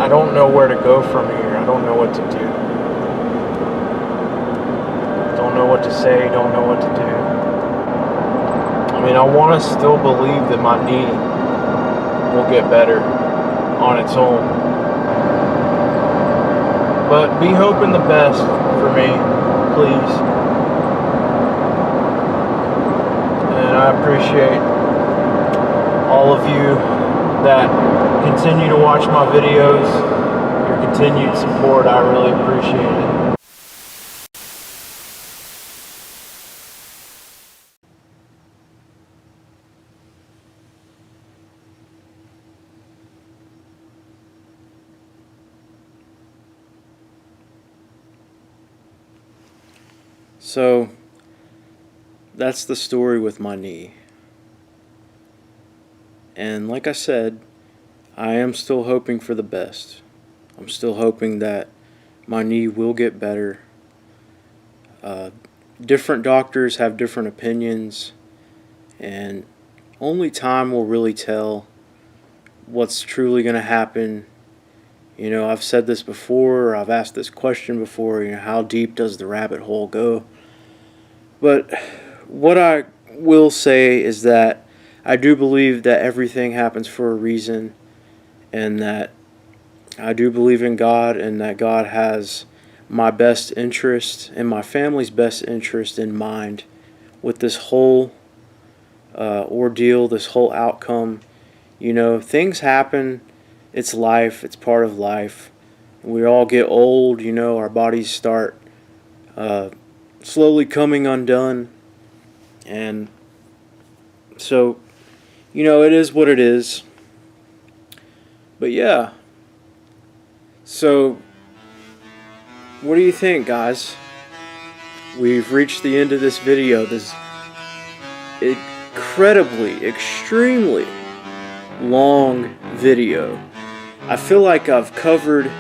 don't know where to go from here. I don't know what to do. Don't know what to say, don't know what to do. I mean, I want to still believe that my knee will get better on its own. But be hoping the best for me, please. And I appreciate all of you that continue to watch my videos. Your continued support, I really appreciate it. So, that's the story with my knee. And like I said, I am still hoping for the best. I'm still hoping that my knee will get better. Different doctors have different opinions, and only time will really tell what's truly going to happen. You know, I've said this before, I've asked this question before, you know, how deep does the rabbit hole go? But what I will say is that I do believe that everything happens for a reason, and that I do believe in God, and that God has my best interest and my family's best interest in mind with this whole ordeal, this whole outcome. You know, things happen. It's life. It's part of life. We all get old. You know, our bodies start slowly coming undone. And so, you know, it is what it is. But yeah. So, what do you think, guys? We've reached the end of this video. This incredibly, extremely long video. I feel like I've covered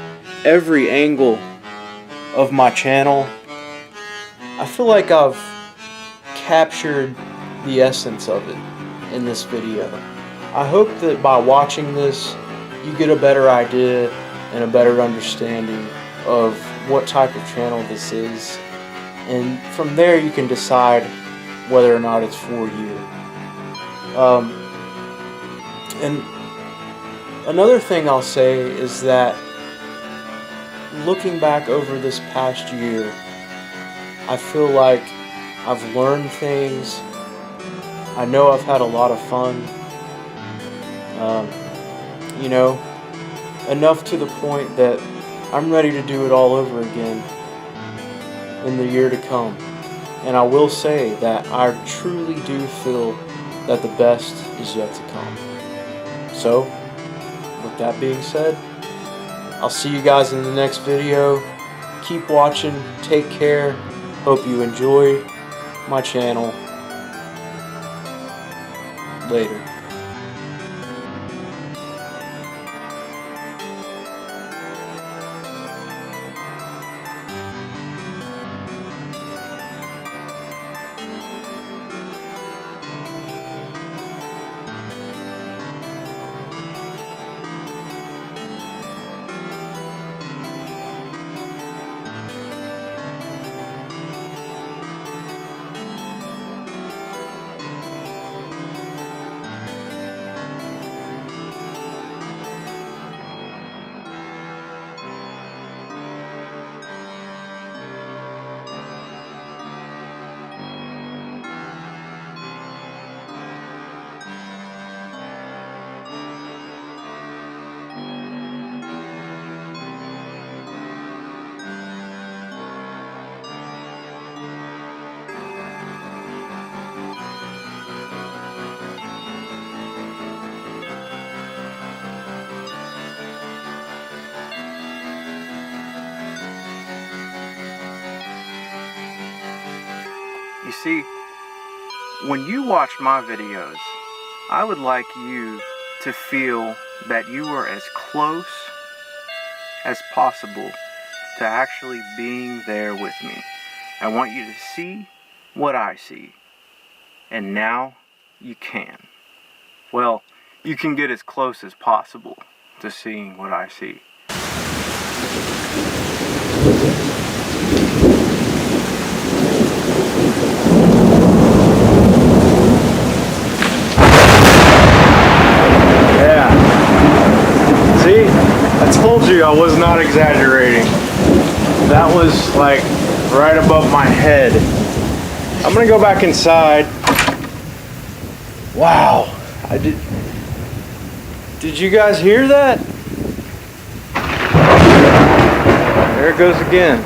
every angle of my channel. I feel like I've captured the essence of it in this video. I hope that by watching this, you get a better idea and a better understanding of what type of channel this is. And from there, you can decide whether or not it's for you. And another thing I'll say is that looking back over this past year, I feel like I've learned things. I know I've had a lot of fun. You know, enough to the point that I'm ready to do it all over again in the year to come. And I will say that I truly do feel that the best is yet to come. So, with that being said, I'll see you guys in the next video. Keep watching, take care, hope you enjoy my channel. Later. see, when you watch my videos, I would like you to feel that you are as close as possible to actually being there with me. I want you to see what I see. And now you can. Well, you can get as close as possible to seeing what I see. Yeah. See? I told you I was not exaggerating. That was like right above my head. I'm gonna go back inside. Wow. Did you guys hear that? There it goes again.